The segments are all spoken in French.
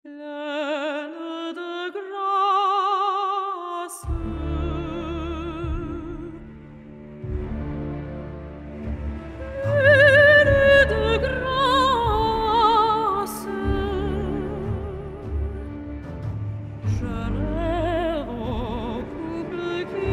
Pleine de grâce. Pleine de grâce. Je rêve au couple qui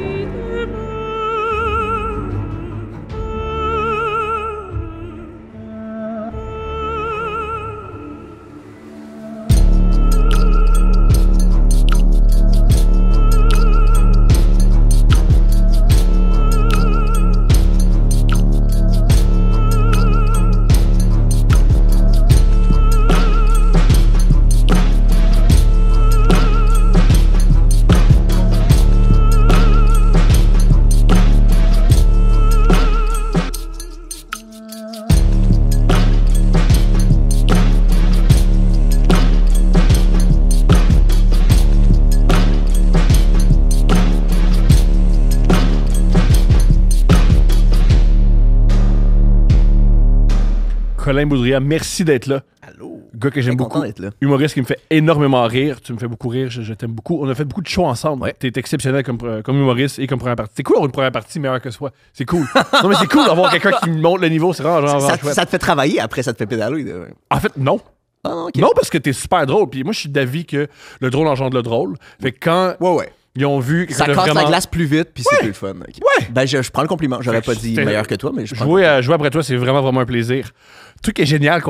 Colin Boudria, merci d'être là. Allô? Gars que j'aime beaucoup. Humoriste qui me fait énormément rire. Tu me fais beaucoup rire, je t'aime beaucoup. On a fait beaucoup de shows ensemble. Ouais. T'es exceptionnel comme humoriste et comme première partie. C'est cool d'avoir une première partie meilleure que soi. C'est cool. Non, mais c'est cool d'avoir quelqu'un qui me monte le niveau. C'est vraiment chouette. Ça te fait travailler, après ça te fait pédaler. En fait, non. Ah non, ok. Non, parce que t'es super drôle. Puis moi, je suis d'avis que le drôle engendre le drôle. Fait que quand Ouais. ils ont vu... Ça casse vraiment... la glace plus vite, puis c'est plus le fun. Ok. Ouais. Ben, je prends le compliment. J'aurais pas dit C'était- meilleur que toi, mais je prends Jouer après toi, c'est vraiment un plaisir. Le truc qui est génial,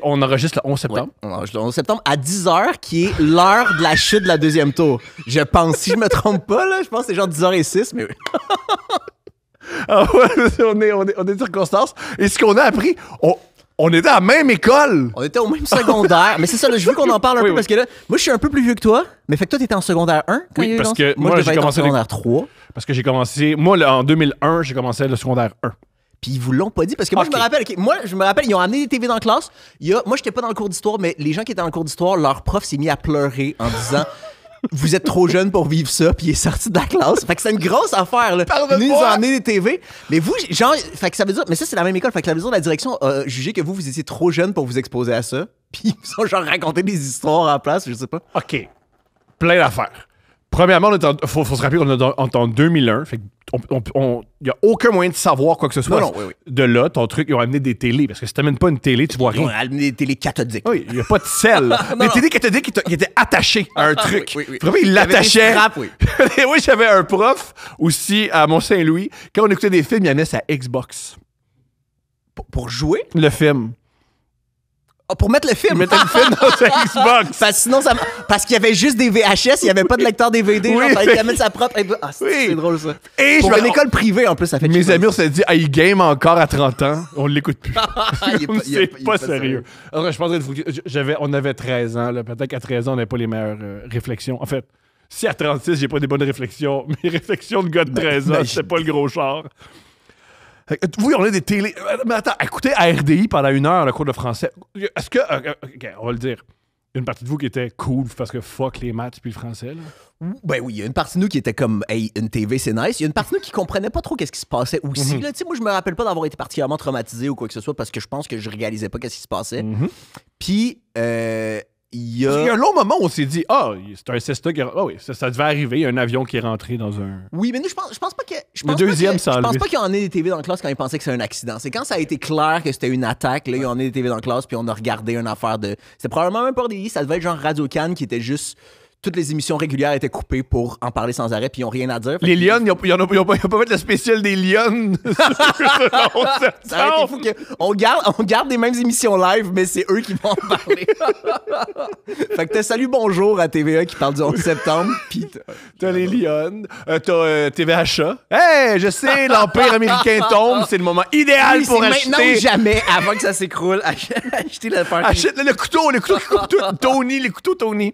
on enregistre le 11 septembre. Ouais. Le 11 septembre à 10h, qui est l'heure de la chute de la deuxième tour. Je pense, si je me trompe pas, là, je pense que c'est genre 10h06, mais oui. Ah ouais, on est de circonstances. Et ce qu'on a appris, on était à la même école. On était au même secondaire. Mais c'est ça, là, je veux qu'on en parle un peu, parce que là, moi, je suis un peu plus vieux que toi, mais fait que toi, t'étais en secondaire 1 quand Oui, il y a eu parce le que lancement? moi, je j'ai devais être en commencé secondaire 3. Parce que j'ai commencé... Moi, en 2001, j'ai commencé le secondaire 1. Puis ils vous l'ont pas dit, parce que moi, Ok. je me rappelle, ils ont amené des TV dans la classe. Moi, j'étais pas dans le cours d'histoire, mais les gens qui étaient dans le cours d'histoire, leur prof s'est mis à pleurer en disant... Vous êtes trop jeune pour vivre ça, puis il est sorti de la classe. Fait que c'est une grosse affaire, là. Pardonne-moi. Nous, ils ont amené des TV. Mais vous, genre, fait que ça veut dire, mais ça, c'est la même école. Fait que ça veut dire, la direction a jugé que vous étiez trop jeune pour vous exposer à ça. Puis ils vous ont genre raconté des histoires en place, je sais pas. OK. Plein d'affaires. Premièrement, faut se rappeler qu'on est en 2001. Fait il n'y a aucun moyen de savoir quoi que ce soit. Non, oui. De là, ton truc, ils ont amené des télés. Parce que si t'amènes pas une télé, tu vois Ils ont rien. amené des télé cathodiques. Oui, il n'y a pas de sel. Les télés cathodiques qui étaient attachés à un truc. oui. Vraiment, ils Il y avait des l'attachaient. straps, oui. Oui, j'avais un prof aussi à Mont-Saint-Louis. Quand on écoutait des films, il y en avait sa Xbox. Pour jouer? Le film. Ah, pour mettre le film. Il mettait le film dans sa Xbox. Parce qu'il y avait juste des VHS, il n'y avait pas de lecteur DVD. Oui. Genre, fallait qu'il mettre sa propre. Ah, Oui. c'est drôle, ça. Et Pour je une me- école privée, en plus, ça fait Mes chier. amis, on s'est dit, il game encore à 30 ans. On l'écoute plus. Il est pas- il est C'est pas- il est pas pas sérieux. Alors, je pense on avait 13 ans. Là. Peut-être qu'à 13 ans, on n'avait pas les meilleures réflexions. En fait, si à 36, j'ai pas des bonnes réflexions, mes réflexions de gars de 13 ans, c'était pas le gros char. Oui, on a des télés. Mais attends, écoutez à RDI pendant 1 heure le cours de français. Est-ce que. OK, on va le dire. Il y a une partie de vous qui était cool parce que fuck les maths puis le français. Là. Ben oui, il y a une partie de nous qui était comme, hey, une TV, c'est nice. Il y a une partie de nous qui comprenait pas trop qu'est-ce qui se passait aussi. Là, tu sais, moi, je me rappelle pas d'avoir été particulièrement traumatisé ou quoi que ce soit parce que je pense que je réalisais pas qu'est-ce qui se passait. Puis, il y a... Il y a un long moment où on s'est dit, c'est un Cessna qui. Ah oui, ça devait arriver. Il y a un avion qui est rentré dans un. Oui, mais nous, je pense pas que. Le deuxième, je ça a pense enlevé. pas qu'ils ont amené des TV dans la classe quand ils pensaient que c'était un accident. C'est quand ça a été clair que c'était une attaque, là, ils ont amené des TV dans la classe, puis on a regardé une affaire de. C'était probablement même pas RDI, ça devait être genre Radio-Can qui était juste. Toutes les émissions régulières étaient coupées pour en parler sans arrêt, puis ils ont rien à dire. Fait Les que- lionnes, ils n'ont pas fait le spécial des lionnes. Ça aurait été fou on garde les mêmes émissions live, mais c'est eux qui vont en parler. Fait que t'as Salut Bonjour à TVA qui parle du 11 septembre, pis T'as les lionnes, t'as TVHA. Hey, je sais, l'Empire américain tombe, c'est le moment idéal oui, pour c'est acheter. maintenant ou jamais, avant que ça s'écroule, acheter le parking. Achète le couteau qui coupe tout. Tony, les couteaux Tony.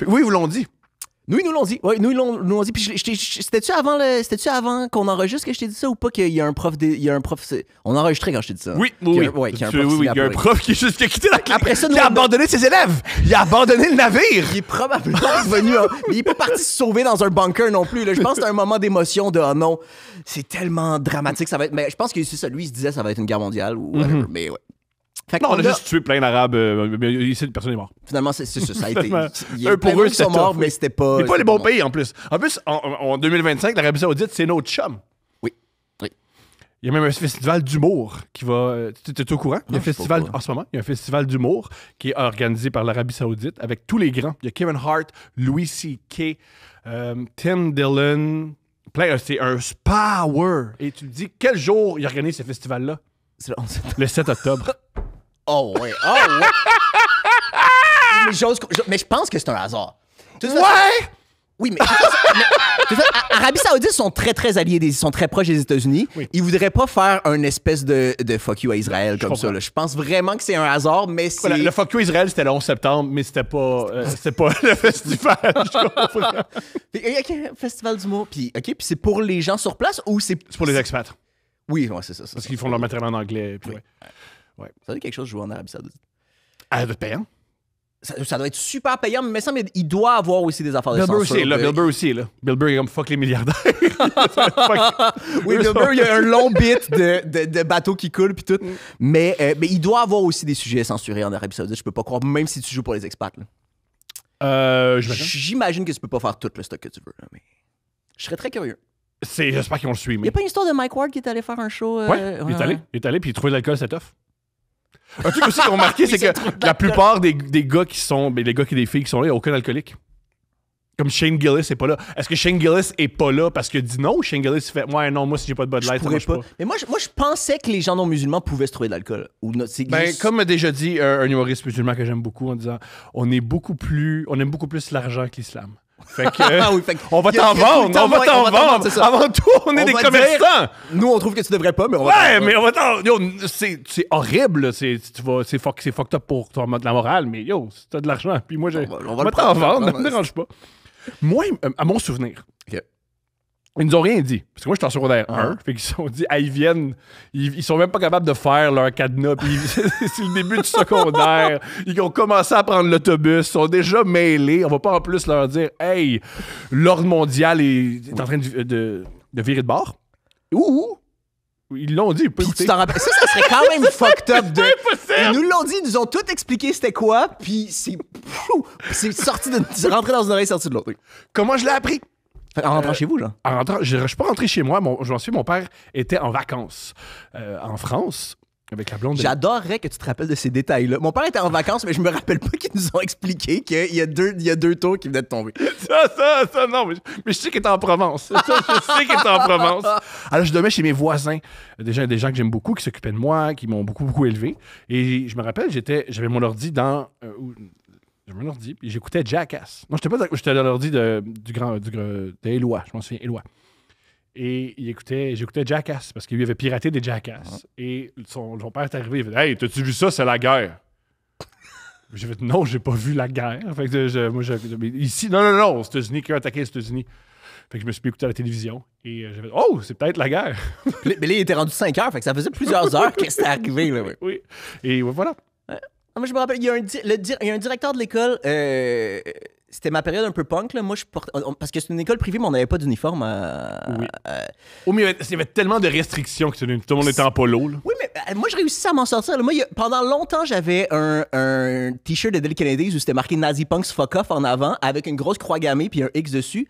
Oui, ils vous l'ont dit. Nous, ils nous l'ont dit. Oui, nous, ils nous l'ont dit. Puis c'était-tu avant qu'on enregistre que je t'ai dit ça ou pas qu'il y a un prof... On a enregistré quand je t'ai dit ça. Oui. Qu'il y a un prof Il y a un singapourien. prof qui a quitté la classe. Après ça, nous, qui a on a- abandonné ses élèves. Il a abandonné le navire. Il est probablement revenu, mais il est pas parti se sauver dans un bunker non plus. Là. Je pense que c'est un moment d'émotion de « Oh non, c'est tellement dramatique, ça va être... » Mais je pense que c'est ça, lui, il se disait « Ça va être une guerre mondiale » ou whatever, mais ouais. Fait Non, on a qu'on juste tué plein d'Arabes. Mais ici, personne n'est mort. Finalement, c'est ça. Ça a été. Finalement, Il y a pour plein de eux, gens qui sont c'était morts, tough, mais oui. c'était pas. Mais pas les c'était bons bon. pays, en plus. En plus, en 2025, l'Arabie Saoudite, c'est notre chum. Oui. Oui. Il y a même un festival d'humour qui va... Tu es au courant? Il y a un je sais festival... pas. En ce moment, il y a un festival d'humour qui est organisé par l'Arabie Saoudite avec tous les grands. Il y a Kevin Hart, Louis C.K., Tim Dillon... C'est un power. Et tu te dis, quel jour il organise ce festival-là? Le 7 octobre. Oh, ouais. Oh, ouais. Mais je pense que c'est un hasard. De toute façon- Ouais! Oui, mais. Arabie Saoudite sont très, très alliés, ils sont très proches des États-Unis. Oui. Ils voudraient pas faire un espèce de fuck you à Israël comme ça. comprends. Là. Je pense vraiment que c'est un hasard, mais c'est. Voilà, le fuck you Israël, c'était le 11 septembre, mais c'était pas le festival. Je comprends. OK, un festival d'humour. Puis, OK, puis c'est pour les gens sur place ou c'est. C'est pour les expats. Oui, ouais, c'est ça. Parce qu'ils font leur matériel en anglais. Puis ouais. Ça doit être quelque chose de jouer en Arabie Saoudite. Ah, de payant. Ça doit être super payant, mais il me semble qu'il doit avoir aussi des affaires de Bill Burr censure. aussi est là. Bill Burr aussi est là. Bill Burr est comme fuck les milliardaires. Oui, Bill Burr, il y a un long bit de bateaux qui coulent puis tout. Mais il doit avoir aussi des sujets censurés en Arabie Saoudite. Je peux pas croire, même si tu joues pour les expats. Là. J'imagine. J'imagine que tu peux pas faire tout le stock que tu veux. Là, mais je serais très curieux. J'espère qu'ils vont le Il streamer. y a pas une histoire de Mike Ward qui est allé faire un show. Ouais, il est allé, puis il trouvait de l'alcool, c'est tough. Un truc aussi qu'ils ont remarqué, c'est que la plupart des gars qui sont, les gars et des filles qui sont là, il n'y a aucun alcoolique. Comme Shane Gillis n'est pas là. Est-ce que Shane Gillis est pas là parce qu'il dit non ou Shane Gillis fait ouais, non, moi, si j'ai pas de Bud Je Light, ça pourrais marche pas. pas. Mais moi, je pensais que les gens non musulmans pouvaient se trouver de l'alcool. Ou c'est Ben, juste- comme a déjà dit un humoriste musulman que j'aime beaucoup en disant on aime beaucoup plus l'argent que l'islam. Fait que, Ah oui, fait que- on va il y a- t'en il y a tout le vendre, temps on va moyen- t'en vendre. c'est ça. Avant tout, on est On des va commerçants. Nous, on trouve que tu devrais pas, mais on va Ouais, t'en- mais on va t'en. Yo, c'est horrible, là. C'est fucked up pour la morale, mais yo, si t'as de l'argent, puis moi, On va le t'en prendre, vendre, on va ça me dérange pas. Moi, à mon souvenir, Ok. ils nous ont rien dit. Parce que moi, j'étais en secondaire Ah. 1. Fait qu'ils se sont dit, ils viennent, ils sont même pas capables de faire leur cadenas. Puis c'est le début du secondaire. Ils ont commencé à prendre l'autobus, ils sont déjà mêlés. On va pas en plus leur dire, hey, l'ordre mondial est en train de virer de bord. Ouh! Ils l'ont dit, pas Puis écouté. tu t'en rappelles. Ça serait quand même fucked up de. impossible! Ils nous l'ont dit, ils nous ont tout expliqué c'était quoi, puis c'est sorti c'est rentré dans une oreille, sorti de l'autre. Oui. Comment je l'ai appris? Fait, en rentrant chez vous, genre. En rentrant, je suis pas rentré chez moi. Je m'en souviens, mon père était en vacances en France avec la blonde. J'adorerais que tu te rappelles de ces détails-là. Mon père était en vacances, mais je me rappelle pas qu'ils nous ont expliqué qu'il y a deux tours qui venaient de tomber. Ça, non, mais je sais qu'il était en Provence. Ça, je sais qu'il était en Provence. Alors, je dormais chez mes voisins, des gens que j'aime beaucoup, qui s'occupaient de moi, qui m'ont beaucoup, beaucoup élevé. Et je me rappelle, j'avais mon ordi dans... j'avais mon ordi, puis j'écoutais Jackass. Non, j'étais dans l'ordi de Éloi, je m'en souviens, Éloi. Et j'écoutais Jackass, parce qu'il lui avait piraté des Jackass. Et son père est arrivé, il a fait « Hey, t'as-tu vu ça? C'est la guerre! » J'ai fait non, j'ai pas vu la guerre. Fait que ici, non, aux États-Unis, qui a attaqué les États-Unis. Fait que je me suis mis écouter à la télévision et j'ai fait oh, c'est peut-être la guerre. Mais là, il était rendu 5 heures, fait que ça faisait plusieurs heures que c'était arrivé. Là, ouais. Oui. Et voilà. Moi, je me rappelle, il y a un directeur de l'école. C'était ma période un peu punk. Là. Moi, je portais. Parce que c'est une école privée, mais on n'avait pas d'uniforme. Oui. Oh, mais il y avait tellement de restrictions que tout le monde était en polo. Là. Oui, mais moi, je réussissais à m'en sortir. Là. Moi, pendant longtemps, j'avais un t-shirt de Dead Kennedys où c'était marqué Nazi Punks Fuck Off en avant avec une grosse croix gammée puis un X dessus.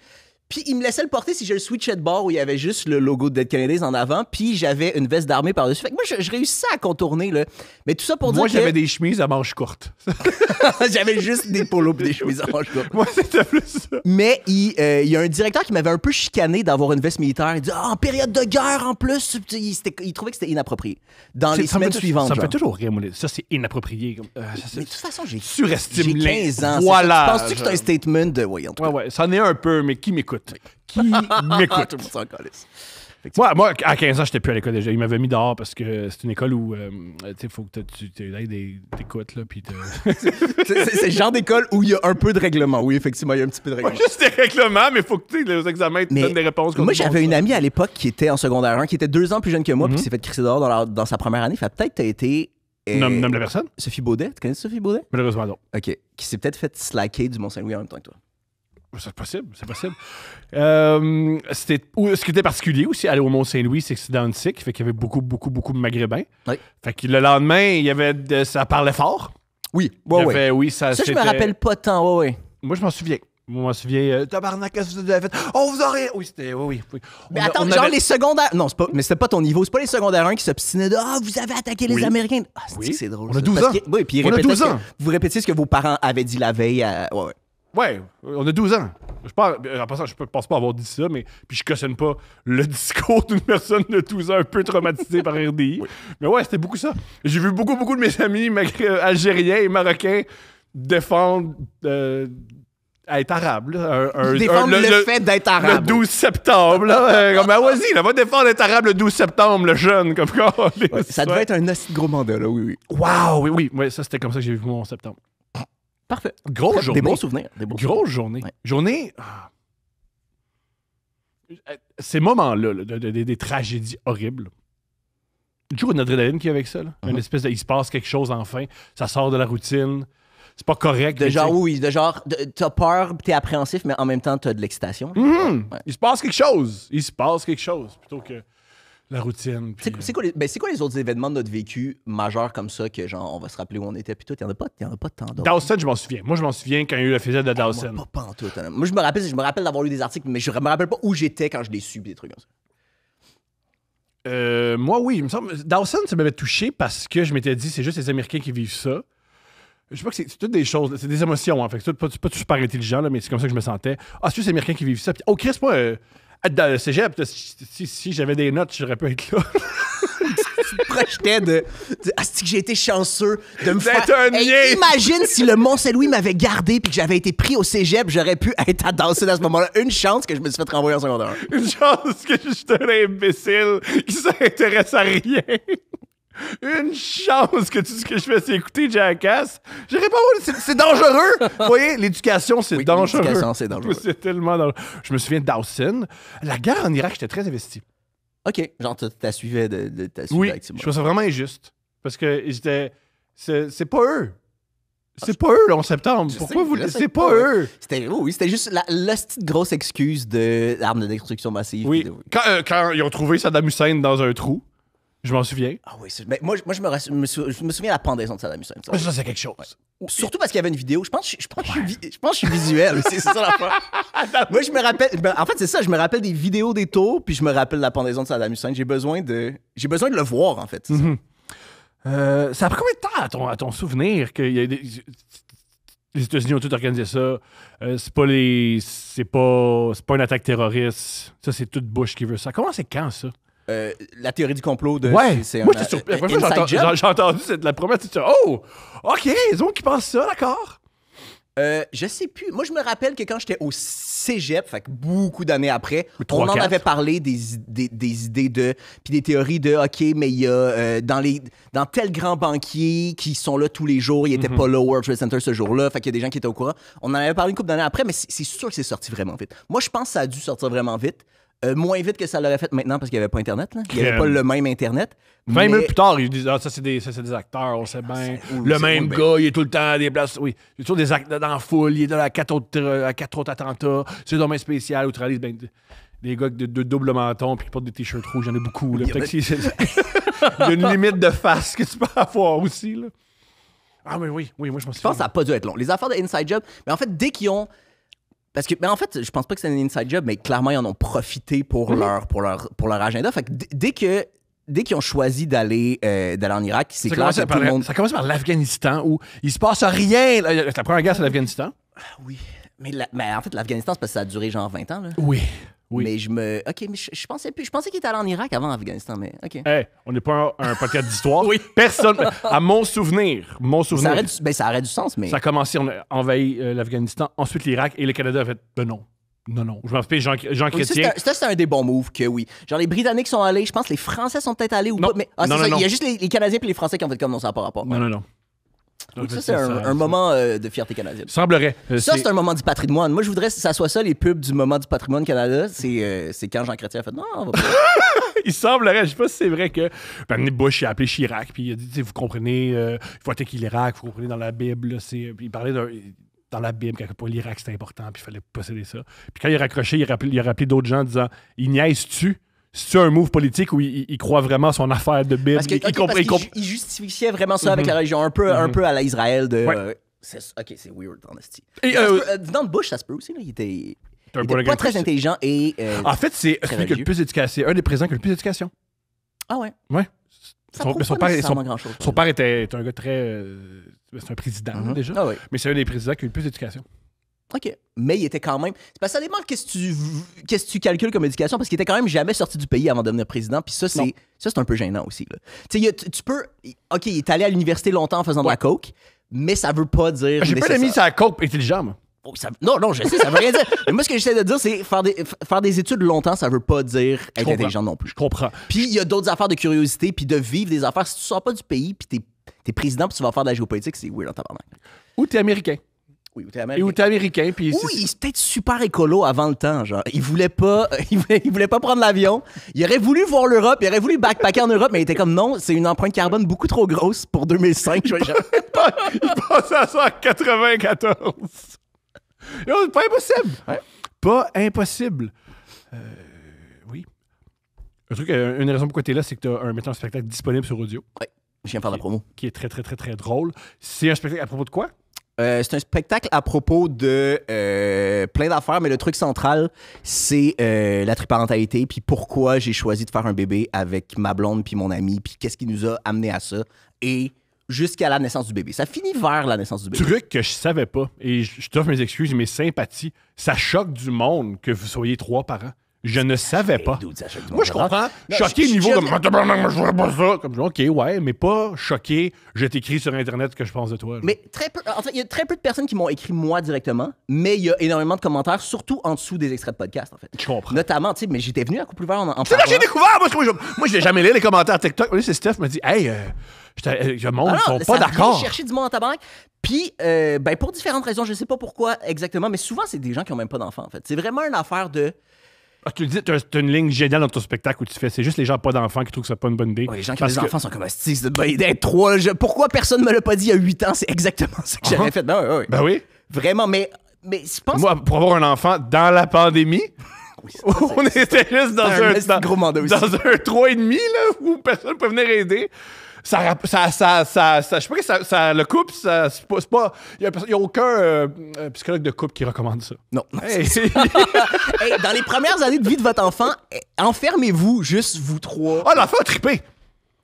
Puis il me laissait le porter si je le switchais de bord où il y avait juste le logo de Dead Kennedys en avant. Puis j'avais une veste d'armée par-dessus. Fait que moi, je réussissais à contourner. Là. Mais tout ça pour Moi, dire j'avais des chemises à manches courtes. j'avais juste des polos et des chemises orange. Moi, c'était plus ça. Mais il y a un directeur qui m'avait un peu chicané d'avoir une veste militaire. Il dit en période de guerre en plus. Il trouvait que c'était inapproprié. Dans les semaines suivantes. Ça me fait genre. toujours rire, moi. Ça, c'est inapproprié. Mais de toute façon, j'ai Surestime 15 ans. Voilà. Penses-tu que c'est un statement de voyons? Ouais, c'en est un peu, mais qui m'écoute? Qui m'écoute? Tout le monde s'en calisse. Moi, à 15 ans, j'étais plus à l'école déjà. Ils m'avaient mis dehors parce que c'est une école où il faut que tu aies t'écoutes. Là, puis C'est le genre d'école où il y a un peu de règlement. Oui, effectivement, il y a un petit peu de règlement. Pas juste des règlements, mais il faut que les examens te Mais donnent des réponses. moi, comme j'avais bon, une ça. amie à l'époque qui était en secondaire 1, qui était 2 ans plus jeune que moi, puis qui s'est fait crisser dehors dans sa première année. Fait peut-être t'as été. Nomme la personne? Sophie Baudet. Tu connais Sophie Baudet? Malheureusement, non. OK. Qui s'est peut-être fait slacker du Mont-Saint-Louis en même temps que toi. C'est possible, c'est possible. Ce qui était particulier aussi, aller au Mont-Saint-Louis, c'est que c'est dans le SIC, fait qu'il y avait beaucoup de Maghrébins. Oui. Fait que le lendemain, il y avait ça parlait fort. Oui, Il y avait, oui, ça je me rappelle pas tant, ouais. Moi, je m'en souviens. Moi, je m'en souviens. Tabarnak, qu'est-ce que vous avez fait? Oh, vous aurez. Oui, c'était. Oui. Mais attends, genre les secondaires. Non, mais c'était pas ton niveau. C'est pas les secondaires 1 qui s'obstinaient de vous avez attaqué les Américains. Ah, c'est drôle. On a 12 ans. Oui, puis on a 12 ans. Vous répétiez ce que vos parents avaient dit la veille. Ouais, on a 12 ans. En passant, je pense pas avoir dit ça, mais puis je cautionne pas le discours d'une personne de 12 ans un peu traumatisée par RDI. Oui. Mais ouais, c'était beaucoup ça. J'ai vu beaucoup de mes amis algériens et marocains défendre être arabe. Défendre le fait d'être arabe. Le 12 septembre. Là, comme, vas-y, va défendre d'être arabe le 12 septembre, le jeune. Comme quoi, ça devait être un assez gros mandat, là, oui. Wow, oui. Ça, c'était comme ça que j'ai vu mon septembre. Parfait. Grosse journée. Des bons souvenirs. Grosse journée. Ouais. Journée. Ces moments-là, des tragédies horribles. Toujours une adrénaline qui est avec ça. Là. Une espèce de. Il se passe quelque chose enfin. Ça sort de la routine. C'est pas correct. De genre, t'as peur, t'es appréhensif, mais en même temps, t'as de l'excitation. Ouais. Il se passe quelque chose. Plutôt que la routine. Puis, c'est quoi les autres événements de notre vécu majeurs comme ça que genre on va se rappeler où on était puis tout? Il y en a pas de tant d'autres. Dawson, je m'en souviens. Moi, je m'en souviens quand il y a eu le festival de Dawson. Pas en tout. Moi, je me rappelle d'avoir lu des articles, mais je me rappelle pas où j'étais quand je l'ai su, des trucs comme ça. Moi, oui, il me semble. Dawson, ça m'avait touché parce que je m'étais dit, c'est juste les Américains qui vivent ça. Je sais pas que c'est toutes des choses, c'est des émotions, en fait. C'est pas super intelligent, là, mais c'est comme ça que je me sentais. Ah, c'est juste les Américains qui vivent ça. Puis, oh, Chris, moi, dans le cégep, si j'avais des notes, j'aurais pu être là. Tu te projetais c'est que j'ai été chanceux de me faire. Imagine si le Mont-Saint-Louis m'avait gardé puis que j'avais été pris au cégep, j'aurais pu être à danser à ce moment-là. Une chance que je me suis fait renvoyer en secondaire. Une chance que je suis un imbécile qui s'intéresse à rien. Une chance que tout ce que je fais, c'est écouter Jackass. J'irais pas voir, c'est dangereux. Vous voyez, l'éducation, c'est dangereux. L'éducation, c'est dangereux. C'est tellement dangereux. Je me souviens de Dawson. La guerre en Irak, j'étais très investi. OK. Genre, t'as suivi oui, activement. Je trouve ça vraiment injuste. Parce que c'est pas eux. C'est pas eux, le 11 septembre. Pourquoi vous... C'est pas eux. C'était juste la petite grosse excuse d'armes de destruction massive. Oui. Quand ils ont trouvé Saddam Hussein dans un trou, je m'en souviens. Ah oui, mais moi je me souviens de la pendaison de Saddam Hussein. Ça, c'est quelque chose. Ouais. Surtout parce qu'il y avait une vidéo. Je pense que je suis visuel. C'est ça l'affaire. Moi, je me rappelle... en fait, c'est ça. Je me rappelle des vidéos des tours, puis je me rappelle de la pendaison de Saddam Hussein. J'ai besoin de le voir, en fait. Ça a pris combien de temps à ton souvenir que les États-Unis ont tout organisé ça? C'est pas une attaque terroriste. Ça, c'est toute Bush qui veut ça. Comment c'est quand, ça? La théorie du complot de... Ouais. C'est moi, j'étais surpris. J'ai entendu la promesse. Oh! OK, ils ont qui pensent ça, d'accord. Je sais plus. Moi, je me rappelle que quand j'étais au cégep, fait que beaucoup d'années après, 3, on en 4. avait parlé des idées puis des théories de OK, mais il y a dans tel grand banquier qui sont là tous les jours, il était pas là au World Trade Center ce jour-là, fait qu'il y a des gens qui étaient au courant. On en avait parlé une couple d'années après, mais c'est sûr que c'est sorti vraiment vite. Moi, je pense que ça a dû sortir vraiment vite. Moins vite que ça l'aurait fait maintenant parce qu'il n'y avait pas Internet. Là. Il n'y avait pas le même Internet. 20 minutes plus tard, ils disent ça, c'est des acteurs, on sait bien. Le même gars, il est tout le temps à des places. Oui, il y a toujours des acteurs dans la foule, il est là à 4 autres attentats. C'est un domaine spécial où tu réalises des gars de double menton puis qui portent des t-shirts rouges. Il y en a beaucoup. Là. Il y a une limite de face que tu peux avoir aussi. Là. Ah, mais oui, moi je m'en souviens. Je pense que ça n'a pas dû être long. Les affaires de Inside Job, mais en fait, dès qu'ils ont. Parce que, en fait, je pense pas que c'est un inside job, mais clairement, ils en ont profité pour leur agenda. Fait que dès qu'ils ont choisi d'aller en Irak, c'est clair que tout le monde... Ça commence par l'Afghanistan, où il se passe rien. La première guerre, c'est l'Afghanistan. Oui. Mais en fait, l'Afghanistan, c'est parce que ça a duré genre 20 ans. Là. Oui. Mais je pensais qu'il était allé en Irak avant l'Afghanistan, mais OK. Hey, on n'est pas un podcast d'histoire. Oui. Personne... À mon souvenir... Ça aurait du sens, mais... Ça a commencé, on a envahi l'Afghanistan, ensuite l'Irak, et le Canada a fait non. Je m'en rappelle, Jean Chrétien. C'est un des bons moves que oui. Genre, les Britanniques sont allés, je pense que les Français sont peut-être allés ou pas, mais non. Il y a juste les Canadiens et les Français qui ont fait comme non, ça n'a pas rapport. Non. Donc ça, c'est un moment de fierté canadienne. Semblerait. Ça, c'est un moment du patrimoine. Moi, je voudrais que ça soit ça, les pubs du moment du patrimoine Canada. C'est quand Jean Chrétien a fait non, on va pas. Il semblerait, je sais pas si c'est vrai que Bush a appelé Chirac, puis il a dit, vous comprenez, il faut attaquer l'Irak, vous comprenez dans la Bible, puis il parlait d'un... dans la Bible, quand pour l'Irak, c'était important, puis il fallait posséder ça. Puis quand il a raccroché, il a rappelé d'autres gens en disant « Il niaise-tu? C'est-tu un move politique ou il croit vraiment à son affaire de Bible? » Il justifiait vraiment ça avec la religion, un peu à la Israël de... Ouais. OK, c'est weird, en esti. Et, Dans le Bush, ça se peut aussi, là, il était un pas très intelligent et... en fait, c'est celui qui a le plus d'éducation. C'est un des présidents qui a le plus d'éducation. Ah ouais? Ouais. Ça prouve pas nécessairement grand-chose. Son père était un gars très... c'est un président, déjà. Ah ouais. Mais c'est un des présidents qui a eu le plus d'éducation. OK. Mais il était quand même... C'est parce que ça dépend qu'est-ce que tu calcules comme éducation, parce qu'il était quand même jamais sorti du pays avant de devenir président, puis ça, c'est un peu gênant aussi. Tu sais, tu peux... OK, il est allé à l'université longtemps en faisant de la coke, mais ça veut pas dire... J'ai pas d'amis sur la coke intelligent, moi. Oh, non, je sais, ça veut rien dire. Mais moi, ce que j'essaie de dire, c'est faire des études longtemps, ça veut pas dire être intelligent non plus. Je comprends. Puis il y a d'autres affaires de curiosité, puis de vivre des affaires. Si tu sors pas du pays, puis t'es président, puis tu vas faire de la géopolitique, c'est weird en tabarnak. Ou t'es américain. Oui, ou t'es américain. Ou t'es américain, puis... Oui, il est peut-être super écolo avant le temps, genre. Il voulait pas prendre l'avion. Il aurait voulu voir l'Europe, il aurait voulu backpacker en Europe, mais il était comme non, c'est une empreinte carbone beaucoup trop grosse pour 2005. Il pensait à ça en 94. Yo, c'est pas impossible. Ouais. Pas impossible. Oui. Une raison pourquoi t'es là, c'est que t'as un metteur en spectacle disponible sur audio. Ouais, je viens faire la promo. Qui est très, très, très, très drôle. C'est un spectacle à propos de quoi? C'est un spectacle à propos de plein d'affaires, mais le truc central, c'est la triparentalité, puis pourquoi j'ai choisi de faire un bébé avec ma blonde puis mon ami, puis qu'est-ce qui nous a amené à ça, et jusqu'à la naissance du bébé. Ça finit vers la naissance du bébé. Truc que je savais pas, et je t'offre mes excuses et mes sympathies, ça choque du monde que vous soyez 3 parents. Je ne savais pas. Moi, je comprends. Choqué niveau comme « je ferais pas ça ». Comme OK, ouais, mais pas choqué. Je t'écris sur Internet ce que je pense de toi. Mais très peu, en fait, il y a très peu de personnes qui m'ont écrit moi directement, mais il y a énormément de commentaires, surtout en dessous des extraits de podcast, en fait. Je comprends. Notamment, tu sais, mais j'étais venu à Couple Ouvert en C'est là que j'ai découvert. Moi, je l'ai jamais lu les commentaires TikTok. Oui, c'est Steph qui m'a dit « Hey, le monde, ils sont pas d'accord. » Chercher du monde en tabarnak. Puis, ben, pour différentes raisons, je sais pas pourquoi exactement, mais souvent, c'est des gens qui ont même pas d'enfants, en fait. C'est vraiment une affaire de... Ah, tu le dis, t'as une ligne géniale dans ton spectacle où tu fais, c'est juste les gens pas d'enfants qui trouvent que c'est pas une bonne idée. Ouais, les gens qui ont des enfants sont comme, c'est une bonne idée d'être 3. Pourquoi personne me l'a pas dit il y a 8 ans? C'est exactement ce que j'avais fait. Ben oui. Vraiment, mais je pense... Moi, pour avoir un enfant dans la pandémie, oui, on était juste dans un gros mandat aussi. Dans un 3,5 là, où personne ne peut venir aider. Je sais pas que ça le couple, c'est pas. Il y a aucun psychologue de couple qui recommande ça. Non. Hey. Hey, dans les premières années de vie de votre enfant, enfermez-vous, juste vous 3. Ah, l'enfant a trippé.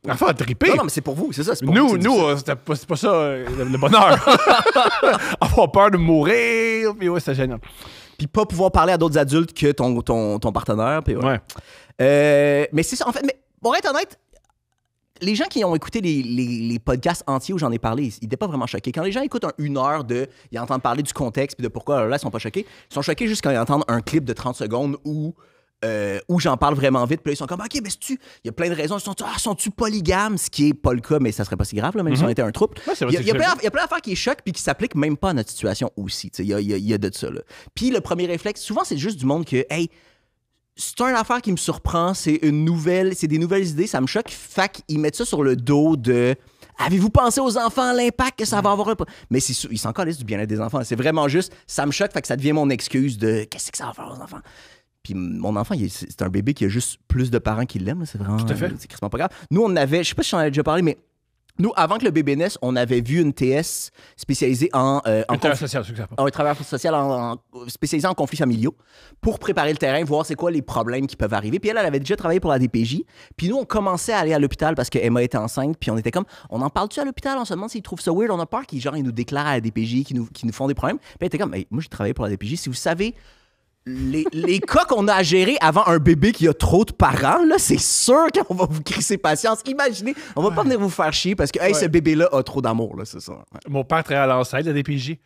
L'enfant a trippé. Non, mais c'est pour vous, c'est ça. C'est pour nous, vous, c'était pas ça le bonheur. Avoir peur de mourir. Puis ouais, c'était génial. Puis pas pouvoir parler à d'autres adultes que ton partenaire. Puis ouais. Mais c'est ça, en fait. Mais pour être honnête, les gens qui ont écouté les podcasts entiers où j'en ai parlé, ils n'étaient pas vraiment choqués. Quand les gens écoutent une heure ils entendent parler du contexte puis de pourquoi là, ils sont pas choqués. Ils sont choqués juste quand ils entendent un clip de 30 secondes où j'en parle vraiment vite. Puis là, ils sont comme, OK, mais il y a plein de raisons. Sont-tu polygames? Ce qui est pas le cas, mais ça serait pas si grave, là, même si on était un trouble. Ouais, il y a plein d'affaires qui choquent puis qui s'appliquent même pas à notre situation aussi. Il y a de ça. Là. Puis le premier réflexe, souvent, c'est juste du monde que, hey, c'est une affaire qui me surprend, c'est des nouvelles idées, ça me choque. Fait qu'ils mettent ça sur le dos de avez-vous pensé aux enfants, l'impact que ça va avoir? Mais ils s'en calissent du bien-être des enfants. C'est vraiment juste, ça me choque, fait que ça devient mon excuse de qu'est-ce que ça va faire aux enfants? Puis mon enfant, c'est un bébé qui a juste plus de parents qui l'aiment. C'est vraiment. Tout à fait. C'est quasiment pas grave. Nous, on avait, je sais pas si j'en avais déjà parlé, mais nous, avant que le bébé naisse, on avait vu une TS spécialisée en travailleur social, c'est ça. Un travailleur social spécialisé en conflits familiaux pour préparer le terrain, voir c'est quoi les problèmes qui peuvent arriver. Puis elle avait déjà travaillé pour la DPJ. Puis nous, on commençait à aller à l'hôpital parce qu'Emma était enceinte. Puis on était comme, on en parle-tu à l'hôpital? On se demande s'ils trouvent ça weird. On a peur qu'ils nous déclarent à la DPJ, qu'ils nous font des problèmes. Puis elle était comme, hey, moi, j'ai travaillé pour la DPJ. Si vous savez... Les cas qu'on a à gérer avant un bébé qui a trop de parents, là, c'est sûr qu'on va vous crisser patience. Imaginez, on va pas venir vous faire chier parce que hey, ce bébé-là a trop d'amour, là, c'est ça. Ouais. Mon père travaille à l'enseigne de la DPJ.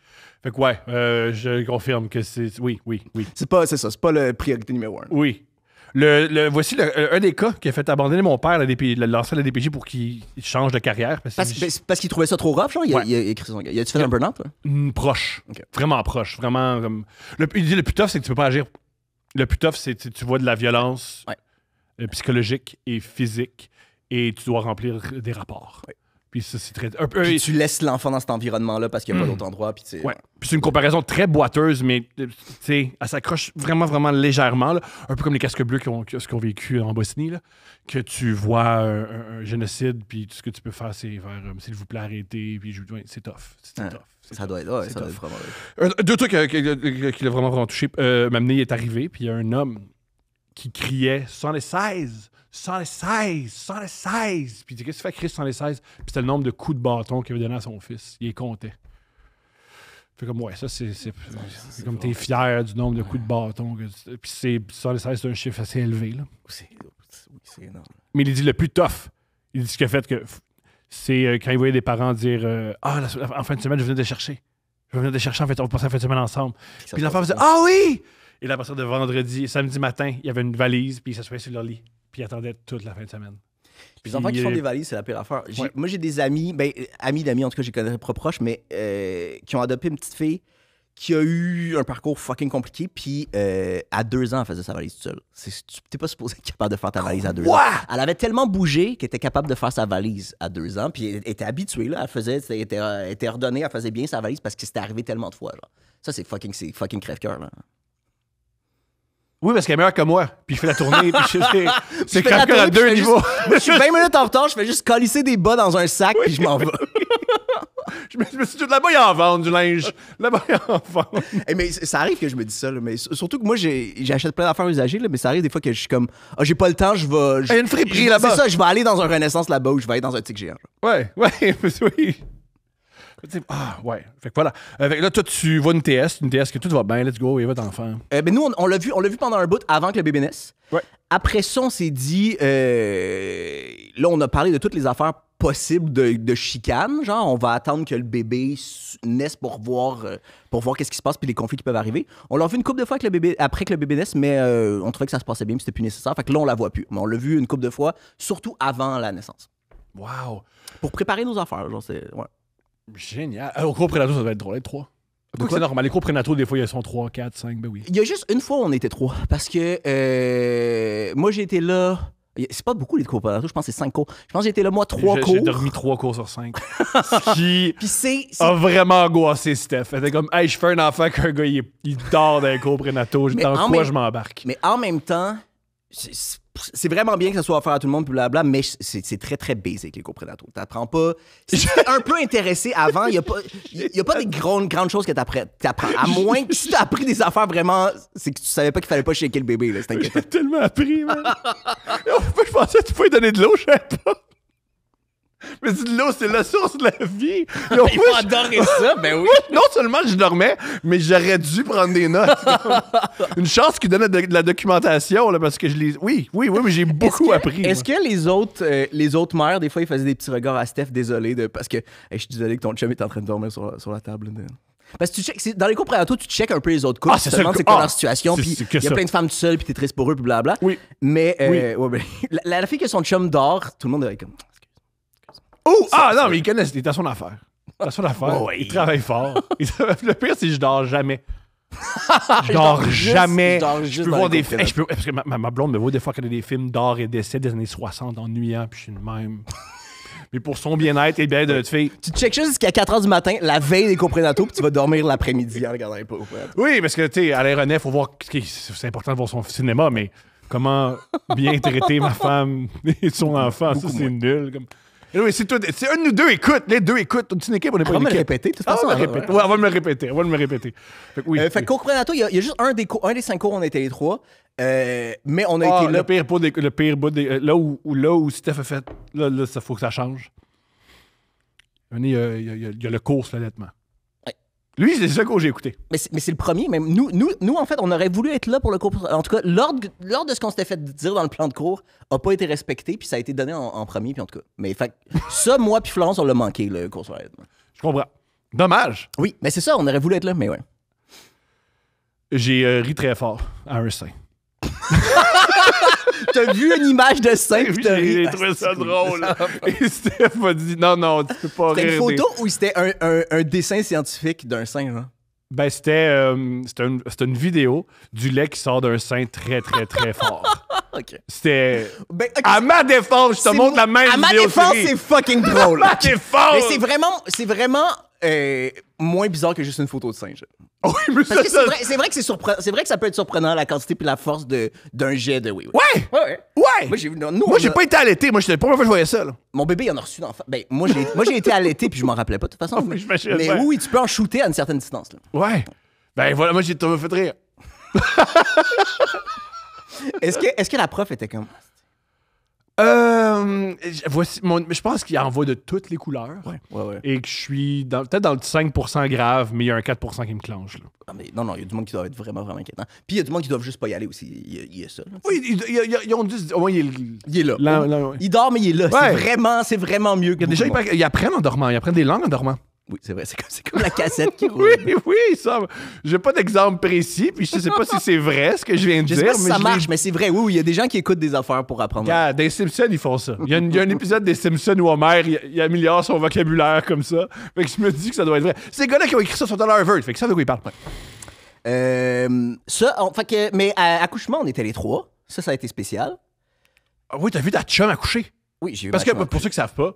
Fait que ouais, je confirme que c'est... Oui. C'est pas la priorité numéro 1. Oui. Voici un des cas qui a fait abandonner mon père l'ancien de la DPJ pour qu'il change de carrière. Parce qu'il trouvait ça trop rough, genre? Ouais. Il a-tu fait un burn-out? Proche. Okay. Vraiment proche. Vraiment comme... Il dit le plus tough, c'est que tu peux pas agir. Le plus tough, c'est que tu vois de la violence psychologique et physique et tu dois remplir des rapports. Ouais. Puis ça, c'est très... Un peu, Puis tu laisses l'enfant dans cet environnement-là parce qu'il n'y a pas d'autre endroit. Puis ouais. Puis c'est une comparaison très boiteuse, mais tu sais, elle s'accroche vraiment, vraiment légèrement. Là. Un peu comme les casques bleus qui ont vécu en Bosnie, là, que tu vois un génocide, puis tout ce que tu peux faire, c'est faire s'il vous plaît, arrêtez, puis c'est tough. C'est tough. Ça doit être, ouais, ça doit être vraiment... Deux trucs qui l'a vraiment, vraiment touché. M'amener est arrivé, puis il y a un homme qui criait 116! 116! 116! Puis il dit, qu'est-ce que tu fais, Chris, 116? Puis c'était le nombre de coups de bâton qu'il avait donné à son fils. Il les comptait. Fait comme, ouais, ça, c'est comme t'es fier du nombre de coups de bâton. Puis 116, c'est un chiffre assez élevé, là. C'est énorme. Mais il dit le plus tough. Il dit ce qu'il a fait que c'est quand il voyait des parents dire en fin de semaine, je venais te chercher. Je venais te chercher, en fait, on va passer la fin de semaine ensemble. Puis l'enfant faisait ah oui! Et là, à partir de vendredi, samedi matin, il y avait une valise, puis il s'assoyait sur leur lit. Puis il attendait toute la fin de semaine. Puis les enfants qui font des valises, c'est la pire affaire. Ouais. Moi, j'ai des amis, amis d'amis, en tout cas, je les connais pas proches, mais qui ont adopté une petite fille qui a eu un parcours fucking compliqué, puis à 2 ans, elle faisait sa valise toute seule. T'es pas supposé être capable de faire ta valise à 2 ans. Elle avait tellement bougé qu'elle était capable de faire sa valise à 2 ans, puis elle était habituée, là. Elle était ordonnée, elle faisait bien sa valise parce que c'était arrivé tellement de fois, genre. Ça, c'est fucking crève-cœur, là. Oui, parce qu'elle est meilleure que moi. Puis je fais la tournée, puis c'est crève-cœur crève-cœur à 2 niveaux. Moi, je suis 20 minutes en retard, je fais juste colisser des bas dans un sac, puis je m'en vais. Je me suis dit, là-bas, il en vend du linge. Là-bas, il en vend. Hey, mais ça arrive que je me dise ça, là, mais surtout que moi, j'achète plein d'affaires usagées, là, mais ça arrive des fois que je suis comme, j'ai pas le temps, je vais... Il y a une friperie là-bas. C'est ça, je vais aller dans un Renaissance là-bas ou je vais aller dans un Tic Géant. Ouais, oui. Ah, ouais. Fait que voilà. Fait que là, toi, tu vois une TS que tout va bien, let's go, et va t'en faire. Mais nous, on l'a vu pendant un bout avant que le bébé naisse. Ouais. Après ça, on s'est dit, là, on a parlé de toutes les affaires possibles de chicane. Genre, on va attendre que le bébé naisse pour voir qu'est-ce qui se passe puis les conflits qui peuvent arriver. On l'a vu une couple de fois après que le bébé naisse, mais on trouvait que ça se passait bien puis c'était plus nécessaire. Fait que là, on la voit plus. Mais on l'a vu une couple de fois, surtout avant la naissance. Wow. Pour préparer nos affaires, genre, c'est... Ouais. Génial. Au cours prénatal, ça doit être drôle, être 3. C'est normal. Les cours prénataux, des fois, ils sont 3, 4, 5, ben oui. Il y a juste une fois où on était 3. Parce que moi, j'ai été là. C'est pas beaucoup les cours prénataux, je pense que c'est 5 cours. Je pense que j'ai été là, moi, 3 cours. J'ai dormi 3 cours sur 5. Ce qui Puis c'est... a vraiment angoissé Steph. Elle était comme, hey, je fais un enfant qu'un gars, il dort dans les cours prénataux. Dans quoi je m'embarque? Mais en même temps, c'est vraiment bien que ça soit offert à tout le monde, blabla, mais c'est très, très basic, les cours prénataux. T'apprends pas... Si tu es un peu intéressé avant, il n'y a pas des grandes choses que t'apprends. À moins que si t'as appris des affaires vraiment... C'est que tu savais pas qu'il fallait pas shaker le bébé, là. C'est inquiétant. J'ai tellement appris, man. Je pensais que tu pouvais donner de l'eau, je savais pas. Mais de l'eau, c'est la source de la vie. Il faut adorer ça, ben oui. Non seulement je dormais, mais j'aurais dû prendre des notes. Une chance qu'ils donnent de la documentation, là, parce que je les... Oui, mais j'ai beaucoup appris. Est-ce que les autres mères, des fois, ils faisaient des petits regards à Steph, désolé, parce que je suis désolé que ton chum est en train de dormir sur la table. Parce que tu checkes, dans les cours prénataux, tu checkes un peu les autres couples, tu te demandes c'est quoi leur situation, puis il y a plein de femmes tout seules, puis t'es triste pour eux, puis blabla. Oui. Mais la fille que son chum dort, tout le monde est comme... Oh! Non, mais il connaît, il est à son affaire. À son affaire. Oh, oui. Il travaille fort. Le pire, c'est que je dors jamais. Je dors jamais. Je peux voir des films. Parce que ma blonde me voit des fois qu'elle a des films d'art et d'essai des années 60 ennuyants, puis je suis le même. Mais pour son bien-être et bien de fille. Tu checkes juste jusqu'à 4 h du matin, la veille des cours prénataux, puis tu vas dormir l'après-midi en regardant les cours prénataux. Oui, parce que, tu sais, à l'aéronef, il faut voir. C'est important de voir son cinéma, mais comment bien traiter ma femme et son enfant, ça, c'est nul. Oui, c'est un de nous deux, écoute. Les deux écoutent. On est une équipe, on n'est pas une équipe. On va me le répéter, de toute façon. On va me le répéter. Fait que, oui, fait que cours prénataux, il y a juste un des 5 cours, on a été les 3. Mais on a été là. Le pire bout, là où Steph a fait, là, ça faut que ça change. Il y a le cours sur l'allaitement. Lui, c'est ça que j'ai écouté. Mais c'est le premier. Même nous, en fait, on aurait voulu être là pour le cours. En tout cas, l'ordre de ce qu'on s'était fait dire dans le plan de cours n'a pas été respecté, puis ça a été donné en premier, puis en tout cas. Mais fait, ça, moi puis Florence, on l'a manqué, le cours sur l'allaitement. Je comprends. Dommage. Oui, mais c'est ça, on aurait voulu être là, mais ouais. J'ai ri très fort à un sein. T'as vu une image de sein, puis t'as ri. J'ai trouvé ça drôle. Et Steph m'a dit non, tu peux pas rire. C'était une photo ou c'était un dessin scientifique d'un sein, genre? Ben, c'était une vidéo du lait qui sort d'un sein très, très, très fort. OK. C'était... Ben, OK, À ma défense, je te montre la même À ma vidéo défense, série. c'est fucking drôle. Ma défense! Mais c'est vraiment moins bizarre que juste une photo de singe. Oui, mais Parce que ça... c'est vrai que c'est vrai que ça peut être surprenant la quantité puis la force d'un jet de oui. Ouais! Ouais. Ouais! Moi, Moi, j'ai pas été allaité. Moi, c'était la première fois que je voyais ça, là. Mon bébé, il en a reçu d'enfant. Ben, moi, j'ai été allaité puis je m'en rappelais pas de toute façon. oui, j'imagine mais bien. oui, tu peux en shooter à une certaine distance. Là. Ouais. Ben voilà, moi, j'ai trouvé fait rire. Est-ce que la prof était comme... Voici je pense qu'il envoie de toutes les couleurs. Ouais. Et que je suis peut-être dans le 5% grave, mais il y a un 4% qui me clenche. Là. Non, il y a du monde qui doit être vraiment, vraiment inquiétant. Puis il y a du monde qui doit juste pas y aller aussi. Il y a ça. Là, Oui, ils ont dit... Au moins, il est là. Ouais. Il dort, mais il est là. Ouais. C'est vraiment mieux que Déjà, beaucoup de monde. ils apprennent en dormant. Ils apprennent des langues en dormant. Oui, c'est vrai. C'est comme la cassette qui roule. Oui, ça. J'ai pas d'exemple précis, puis je sais pas si c'est vrai ce que je viens de Je dire. sais pas si mais ça je marche, mais c'est vrai. Oui, il y a des gens qui écoutent des affaires pour apprendre. Regarde, des Simpsons, ils font ça. Il y a un épisode des Simpsons où Homer, il améliore son vocabulaire comme ça. Fait que je me dis que ça doit être vrai. Ces gars-là qui ont écrit ça sont dans Harvard, fait que ça de quoi ils parlent. Mais à accouchement, on était les trois. Ça a été spécial. Ah oui, t'as vu ta chum accoucher? Oui, j'ai eu Parce ma que chum pour ceux qui savent pas,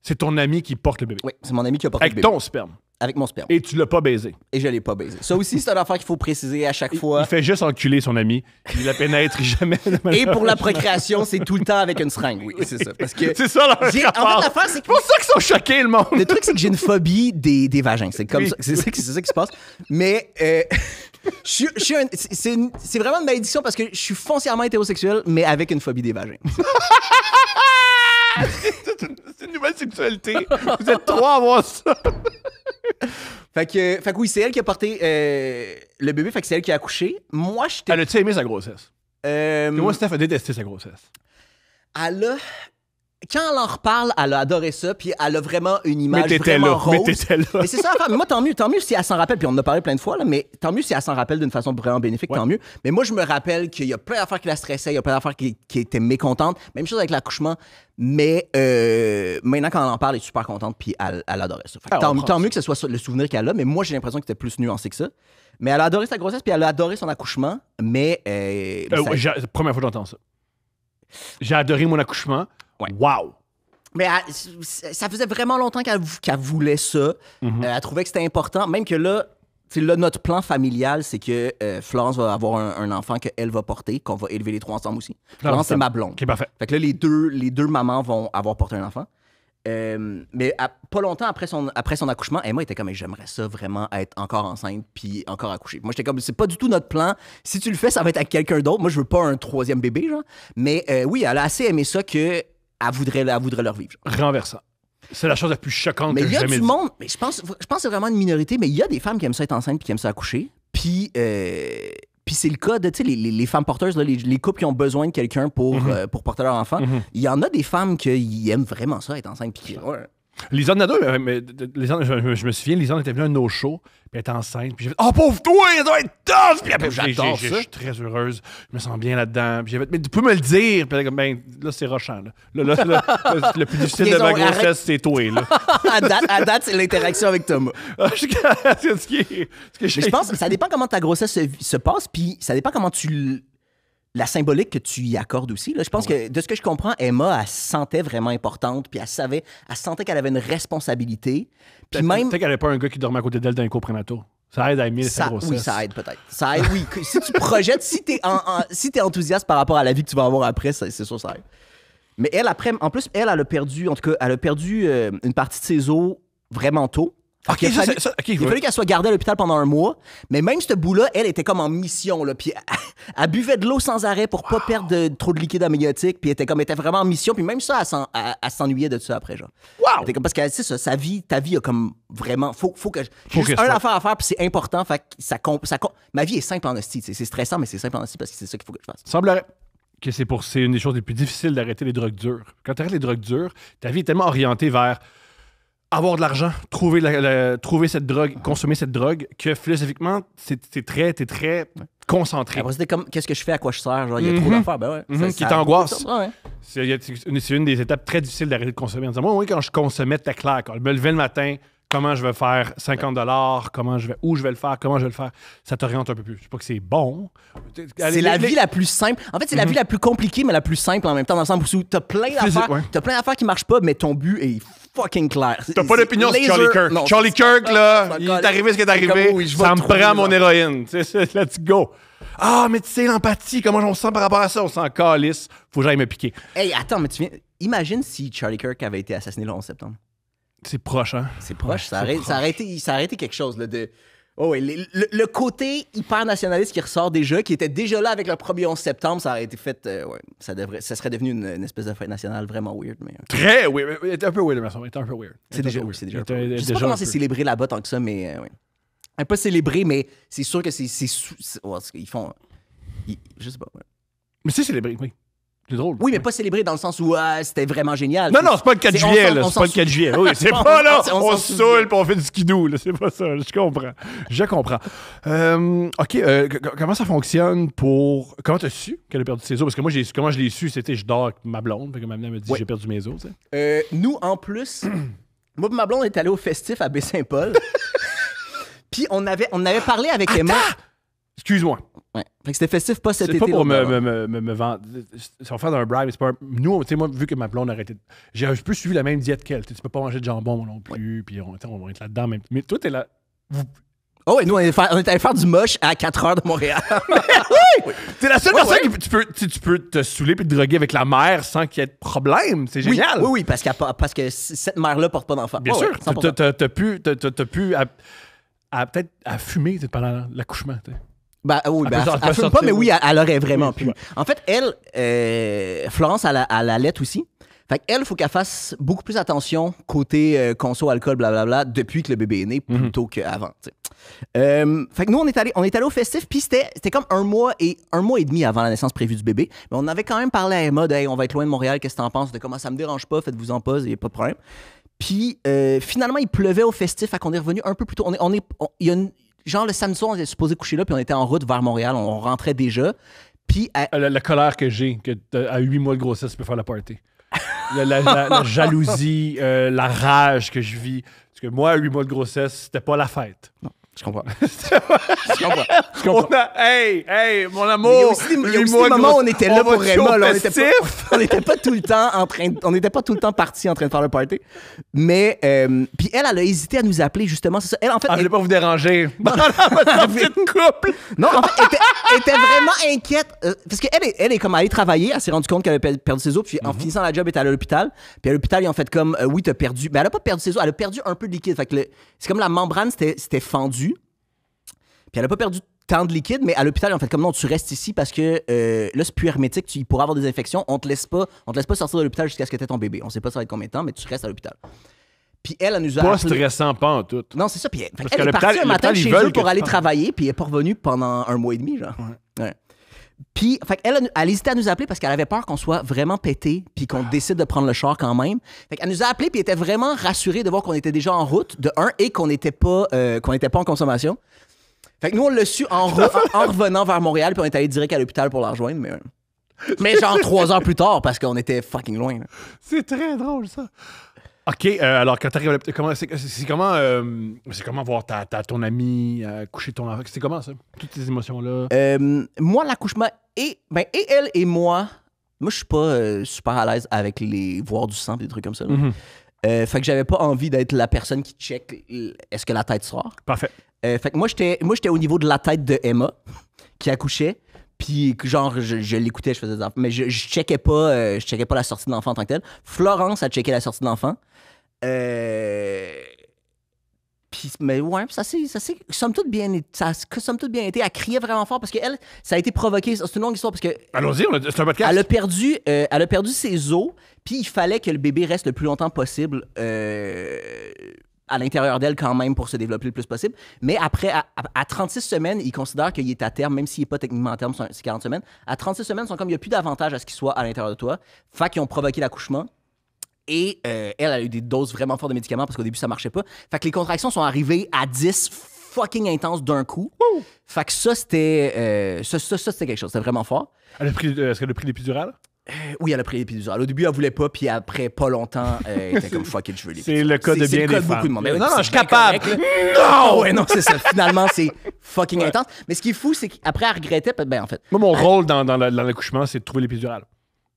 c'est ton ami qui porte le bébé. Oui, c'est mon ami qui a porté Avec le bébé. ton sperme. Avec mon sperme. Et tu l'as pas baisé. Et je l'ai pas baisé. Ça aussi, c'est une affaire qu'il faut préciser à chaque fois. Il fait juste enculer son ami. Il la pénètre jamais. Et pour la procréation, c'est tout le temps avec une seringue. Oui, c'est ça. Parce que C'est ça, là. en fait, l'affaire, c'est que C'est pour ça qu'ils sont choqués, le monde. le truc, c'est que j'ai une phobie des vagins. C'est comme Oui. ça. C'est ça qui se passe. Mais c'est vraiment une malédiction parce que je suis foncièrement hétérosexuel, mais avec une phobie des vagins. C'est une nouvelle sexualité. Vous êtes trois à avoir ça. Fait que oui, c'est elle qui a porté le bébé. Fait que c'est elle qui a accouché. Moi, j'étais. Elle a-tu aimé sa grossesse? euh, Moi, Steph a détesté sa grossesse. elle a. Quand elle en reparle, elle a adoré ça, puis elle a vraiment une image Mais t'étais vraiment là. rose. Mais t'étais là. Mais c'est ça, l'affaire. Mais moi, tant mieux si elle s'en rappelle, puis on en a parlé plein de fois, là, mais tant mieux si elle s'en rappelle d'une façon vraiment bénéfique, Ouais. tant mieux. Mais moi, je me rappelle qu'il y a plein d'affaires qui la stressaient, il y a plein d'affaires qui étaient mécontentes. Même chose avec l'accouchement, mais maintenant, quand elle en parle, elle est super contente, puis elle adorait ça. Fait que Ah, on tant mieux que ce soit ça, le souvenir qu'elle a, mais moi, j'ai l'impression que c'était plus nuancé que ça. Mais elle a adoré sa grossesse, puis elle a adoré son accouchement, mais... C'est la première fois que j'entends ça. J'ai adoré mon accouchement. Ouais. Wow! Mais ça faisait vraiment longtemps qu'elle voulait ça. Elle trouvait que c'était important. Même que là, tu sais, là, notre plan familial, c'est que Florence va avoir un enfant qu'elle va porter, qu'on va élever les trois ensemble aussi. Florence, c'est ma blonde. OK, parfait. Fait que là, les deux mamans vont avoir porté un enfant. Mais pas longtemps après son accouchement, Emma était comme, j'aimerais ça vraiment être encore enceinte puis encore accoucher. Moi, j'étais comme, c'est pas du tout notre plan. Si tu le fais, ça va être avec quelqu'un d'autre. Moi, je veux pas un troisième bébé, genre. Mais oui, elle a assez aimé ça que elle voudrait leur vivre. Genre. Renversant. C'est la chose la plus choquante Mais que il j'ai y a jamais du dit. monde, mais je pense que c'est vraiment une minorité, mais il y a des femmes qui aiment ça être enceinte puis qui aiment ça accoucher. Puis c'est le cas de, tu sais, les femmes porteuses, là, les couples qui ont besoin de quelqu'un pour porter leur enfant. Il y en a des femmes qui aiment vraiment ça, être enceinte. Puis Lisanne Nadeau, Lisanne, je me souviens, Lisanne était venue à nos shows, puis elle était enceinte, puis j'ai fait « Oh, pauvre toi, elle doit être tough! » Puis après, J'adore je ça. suis très heureuse, je me sens bien là-dedans. Puis j'ai fait « Mais tu peux me le dire! » Puis elle est comme « Ben, là, c'est rochant, là. Le plus difficile de ma Raison, arrête. grossesse, c'est toi, là. » à date, c'est l'interaction avec Thomas. C'est ce qui est... Mais je pense que ça dépend comment ta grossesse se passe, puis ça dépend comment la symbolique que tu y accordes aussi. Là. Je pense que, de ce que je comprends, Emma, elle se sentait vraiment importante, puis elle sentait qu'elle avait une responsabilité. Puis même... Peut-être qu'elle n'avait pas un gars qui dormait à côté d'elle dans un cours prénatal. Ça aide à aimer sa grossesse. Oui, ça aide peut-être. Ça aide, oui. Si tu projettes, si t'es enthousiaste par rapport à la vie que tu vas avoir après, c'est sûr ça aide. Mais elle, après, en plus, elle a perdu, en tout cas, elle a perdu une partie de ses os vraiment tôt. OK, Il a fallu, il il a fallu qu'elle soit gardée à l'hôpital pendant un mois. Mais même ce bout-là, elle était comme en mission. Là, puis elle buvait de l'eau sans arrêt pour pas perdre trop de liquide amniotique. Puis elle était vraiment en mission. Puis même ça, elle s'ennuyait de ça après. Genre. Wow! Elle était comme, parce que c'est ça, ta vie a comme vraiment... Faut que j'ai juste que un ça- affaire à faire, puis c'est important. Fait que ma vie est simple en esti. C'est stressant, mais c'est simple en esti parce que c'est ça qu'il faut que je fasse. Semblerait que c'est une des choses les plus difficiles d'arrêter les drogues dures. Quand tu arrêtes les drogues dures, ta vie est tellement orientée vers avoir de l'argent, trouver cette drogue, consommer cette drogue, que philosophiquement, t'es très concentré. Après, c'était comme, qu'est-ce que je fais, à quoi je sers? Genre, il y a trop d'affaires. Ben ouais. Qui t'angoisse. Ouais. C'est une des étapes très difficiles d'arrêter de consommer. En disant, moi, oui, quand je consommais, c'était clair. Quand je me levais le matin, comment je vais faire 50 où je vais le faire, comment je vais le faire. Ça t'oriente un peu plus. Je sais pas que c'est bon. C'est la vie la plus simple. En fait, c'est la vie la plus compliquée, mais la plus simple en même temps, dans le sens où t'as plein d'affaires. Ouais. T'as plein d'affaires qui marchent pas, mais ton but est fucking clair. T'as pas d'opinion sur Charlie Kirk. Non, Charlie Kirk, là, il est calisse. arrivé ce qui est C'est arrivé. comme, oui, je vais Ça me trouver prend les mon affaires. héroïne. Let's go. Ah, mais tu sais, l'empathie, comment on se sent par rapport à ça? On s'en calisse. Faut que j'aille me piquer. Hey, attends, mais tu viens. Imagine si Charlie Kirk avait été assassiné le 11 septembre. C'est proche, hein? C'est proche. Ouais, ça aurait été quelque chose, là, de. Oh, ouais, le côté hyper nationaliste qui ressort déjà, qui était déjà là avec le premier 11 septembre, ça aurait été fait. Ouais, ça serait devenu une espèce de fête nationale vraiment weird. Mais... Très weird. Il était un peu weird, mais il était un peu weird. C'est déjà un peu. Je sais déjà pas comment un c'est peu. célébré là-bas tant que ça, mais. Ouais. Pas célébré, mais c'est sûr que c'est. Ouais, ils font. Je sais pas. Ouais. Mais c'est célébré, oui. C'est drôle. Oui, mais pas célébré dans le sens où c'était vraiment génial. Non, non, c'est pas le 4 juillet, là. C'est pas le 4 juillet. Oui, c'est pas là. On se saoule puis on fait du skidoo, là. C'est pas ça. Je comprends. Je comprends. OK. Comment ça fonctionne pour. Comment t'as su qu'elle a perdu ses os? Parce que moi, comment je l'ai su, c'était je dors avec ma blonde. Fait que ma mère me dit j'ai perdu mes os, tu sais. Nous, en plus, moi et ma blonde est allé au festif à Baie-Saint-Paul. Puis on avait parlé avec Emma. Excuse-moi. Ouais. Fait que c'était festif pas cet C'est été. pas pour là, me vendre. Si on fait un bribe, c'est pas. Nous, tu sais, moi, vu que ma blonde a arrêté. J'ai un peu suivi la même diète qu'elle. Tu peux pas manger de jambon non plus. Puis on va être là-dedans. Mais toi, t'es là. Oh, et nous, on est allé faire du moche à 4 heures de Montréal. Oui! T'es la seule personne qui tu peux te saouler puis te droguer avec la mère sans qu'il y ait de problème. C'est génial. Oui, parce que cette mère-là porte pas d'enfant. Bien Oh, sûr. ouais, 100%. T'as pu peut-être à fumer pendant l'accouchement. Ben, oui, Elle peut elle fume pas, sortir, mais oui, oui. elle aurait vraiment Oui, pu. ouais. En fait, Florence, elle allait aussi. Fait qu'elle, il faut qu'elle fasse beaucoup plus attention côté conso, alcool, blablabla, depuis que le bébé est né, plutôt qu'avant. T'sais. Fait que nous, on est allé au festif, puis c'était comme un mois et demi avant la naissance prévue du bébé. Mais on avait quand même parlé à Emma de hey, on va être loin de Montréal, qu'est-ce que t'en penses? De comment ça me dérange pas, faites-vous-en pas, il n'y a pas de problème. Puis finalement, il pleuvait au festif, fait qu'on est revenu un peu plus tôt. Il y a genre le samedi soir, on était supposé coucher là, puis on était en route vers Montréal, on rentrait déjà. Puis La colère que j'ai, que à 8 mois de grossesse, tu peux faire la party. La jalousie, la rage que je vis. Parce que moi, à 8 mois de grossesse, c'était pas la fête. non, je comprends. Hey, mon amour! Il y a aussi des moments où on était là pour Emma. Là, on n'était pas tout le temps on n'était pas tout le temps partis en train de faire le party. Mais puis elle a hésité à nous appeler justement. C'est ça. Elle en fait. Je voulais pas vous déranger. Dans petite couple. Non, en fait, elle était vraiment inquiète parce qu'elle est comme allée travailler. Elle s'est rendue compte qu'elle avait perdu ses os. Puis en finissant la job, elle était allée à l'hôpital. Puis à l'hôpital, ils ont fait comme oui, t'as perdu. Mais elle a pas perdu ses os. Elle a perdu un peu de liquide. Fait que c'est comme la membrane c'était fendu. Puis elle a pas perdu tant de liquide, mais à l'hôpital, ils ont fait comme non, tu restes ici parce que là, c'est plus hermétique, tu pourras avoir des infections. On te laisse pas sortir de l'hôpital jusqu'à ce que tu aies ton bébé. On sait pas ça va être combien de temps, mais tu restes à l'hôpital. Puis elle nous a Pas appelé... stressant, pas en tout. Non, c'est ça. Puis elle qu'à est partie un matin de chez eux pour aller que tu travailler, puis elle est pas revenue pendant 1 mois et demi, genre. Ouais. Puis, fait elle hésitait à nous appeler parce qu'elle avait peur qu'on soit vraiment pété puis qu'on décide de prendre le char quand même. Fait qu'elle nous a appelé puis elle était vraiment rassurée de voir qu'on était déjà en route, de un, et qu'on n'était pas en consommation. Fait que nous, on l'a su en revenant vers Montréal puis on est allé direct à l'hôpital pour la rejoindre, mais genre 3 heures plus tard parce qu'on était fucking loin. Là. C'est très drôle, ça. OK, alors quand t'arrives à l'hôpital, c'est comment voir ton ami, coucher ton enfant? C'est comment ça? Toutes ces émotions-là? Moi, l'accouchement, et elle et moi je suis pas super à l'aise avec les voir du sang et des trucs comme ça. Fait que j'avais pas envie d'être la personne qui check est-ce que la tête sort. Parfait. Fait que moi, j'étais au niveau de la tête de Emma, qui accouchait. Puis, genre, je l'écoutais, je faisais des enfants. Mais je checkais pas la sortie de l'enfant en tant que tel. Florence a checké la sortie de l'enfant. Puis, mais ouais, ça s'est somme toute bien été. Elle criait vraiment fort parce qu'elle, ça a été provoqué. C'est une longue histoire parce que. Allons-y, c'est un podcast. Elle a perdu ses os, puis il fallait que le bébé reste le plus longtemps possible à l'intérieur d'elle quand même pour se développer le plus possible. Mais après, à 36 semaines, ils considèrent qu'il est à terme, même s'il n'est pas techniquement à terme, c'est 40 semaines. À 36 semaines, ils sont comme il n'y a plus d'avantage à ce qu'il soit à l'intérieur de toi. Fait qu'ils ont provoqué l'accouchement. Et elle a eu des doses vraiment fortes de médicaments parce qu'au début, ça marchait pas. Fait que les contractions sont arrivées à 10 fucking intenses d'un coup. Fait que ça, c'était quelque chose. C'était vraiment fort. Est-ce qu'elle a pris l'épidurale? Oui, elle a pris l'épidurale. Au début, elle voulait pas, puis après, pas longtemps, elle était comme fuck it, je veux C'est le cas de bien C'est le cas des de beaucoup de femmes. monde. Mais oui, Non, non, c'est je suis bien capable. correct, là. Non! Ouais, non, c'est ça. Finalement, c'est fucking intense. Mais ce qui est fou, c'est qu'après, elle regrettait. Ben, en fait. Moi, mon rôle dans l'accouchement, c'est de trouver l'épidurale.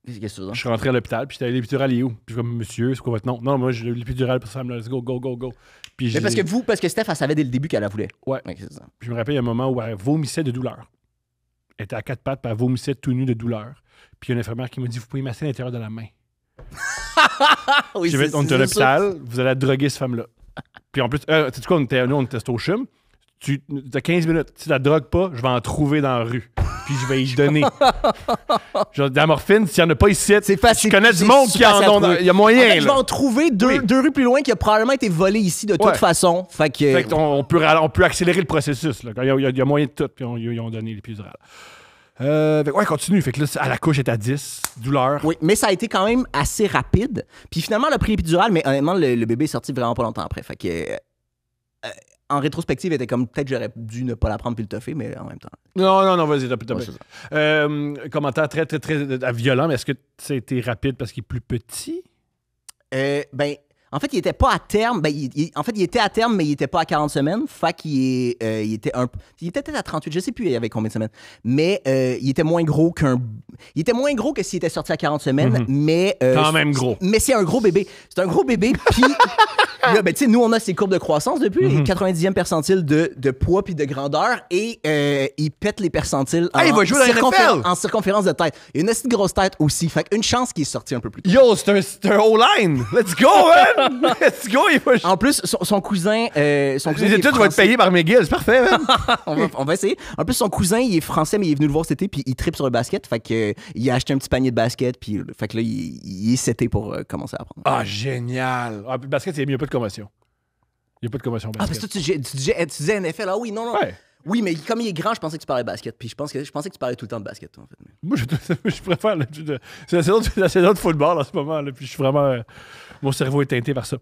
Qu'est-ce que tu veux dire? Je suis rentré à l'hôpital, puis j'étais l'épidurale est où? Puis je suis comme, monsieur, c'est quoi votre nom? Non, moi, j'ai l'épidurale pour ça, let's go, go, go, go. Puis Mais parce que Steph, elle savait dès le début qu'elle la voulait. Ouais. C'est ça. Puis je me rappelle, il y a un moment où elle vomissait de douleur. Elle était à quatre pattes, puis elle vomissait tout nu de douleur. Puis il y a une infirmière qui m'a dit, vous pouvez masser l'intérieur de la main. Oui, On était à l'hôpital, vous allez droguer cette femme-là. Puis en plus, tu sais quoi, nous, on était au CHUM. Tu as 15 minutes. Si tu la drogues pas, je vais en trouver dans la rue. Puis je vais y donner. Genre, de la morphine, s'il n'y en a pas ici, C'est facile. je connais du monde qui en ont. Il y a moyen. En fait, je vais là. en trouver deux rues plus loin qui a probablement été volé ici de toute Ouais. façon. Fait que. Fait qu'on on peut accélérer le processus. Là. Il y a moyen de tout. Puis ils ont donné l'épidural. Ouais, continue. Fait que là, à la couche, elle est à 10. Douleur. Oui, mais ça a été quand même assez rapide. Puis finalement, elle a pris l'épidurale, mais honnêtement, le bébé est sorti vraiment pas longtemps après. Fait que. En rétrospective, elle était comme peut-être j'aurais dû ne pas la prendre puis le toffer, mais en même temps. Non, vas-y, t'as Ouais, c'est ça. commentaire très, très, très violent, mais est-ce que ça a été rapide parce qu'il est plus petit? Ben, en fait, il était pas à terme. Ben, en fait, il était à terme, mais il était pas à 40 semaines. Fait qu'il il était peut-être à 38. Je sais plus il y avait combien de semaines. Mais il était moins gros il était moins gros que s'il était sorti à 40 semaines, mais... Quand même gros. Mais c'est un gros bébé. C'est un gros bébé, puis... Là, ben, tu sais, nous, on a ces courbes de croissance depuis, les 90e percentile de poids puis de grandeur, et il pète les percentiles il va jouer dans la NFL! en circonférence de tête. Il a une assez grosse tête aussi. Fait qu'une chance qu'il est sorti un peu plus tôt. Yo, c'est un O-line! Let's go, man! Let's go! Il va... En plus, son cousin... Les il est études vont être français. payées par McGill, c'est parfait, man! on va essayer. En plus, son cousin, il est français, mais il est venu le voir cet été, puis il tripe sur le basket. Fait que il a acheté un petit panier de basket, puis fait que là, il est seté pour commencer à apprendre. Ah, génial! Ah, puis le basket, il n'y a pas de commotion. Il n'y a pas de commotion au Ah, parce basket. que toi, tu disais NFL. Ah oui, non. Ouais. Oui, mais comme il est grand, je pensais que tu parlais basket. Puis je pensais que tu parlais tout le temps de basket, toi, en fait. Moi, je préfère c'est la saison de football en ce moment, là, puis je suis vraiment... mon cerveau est teinté par ça.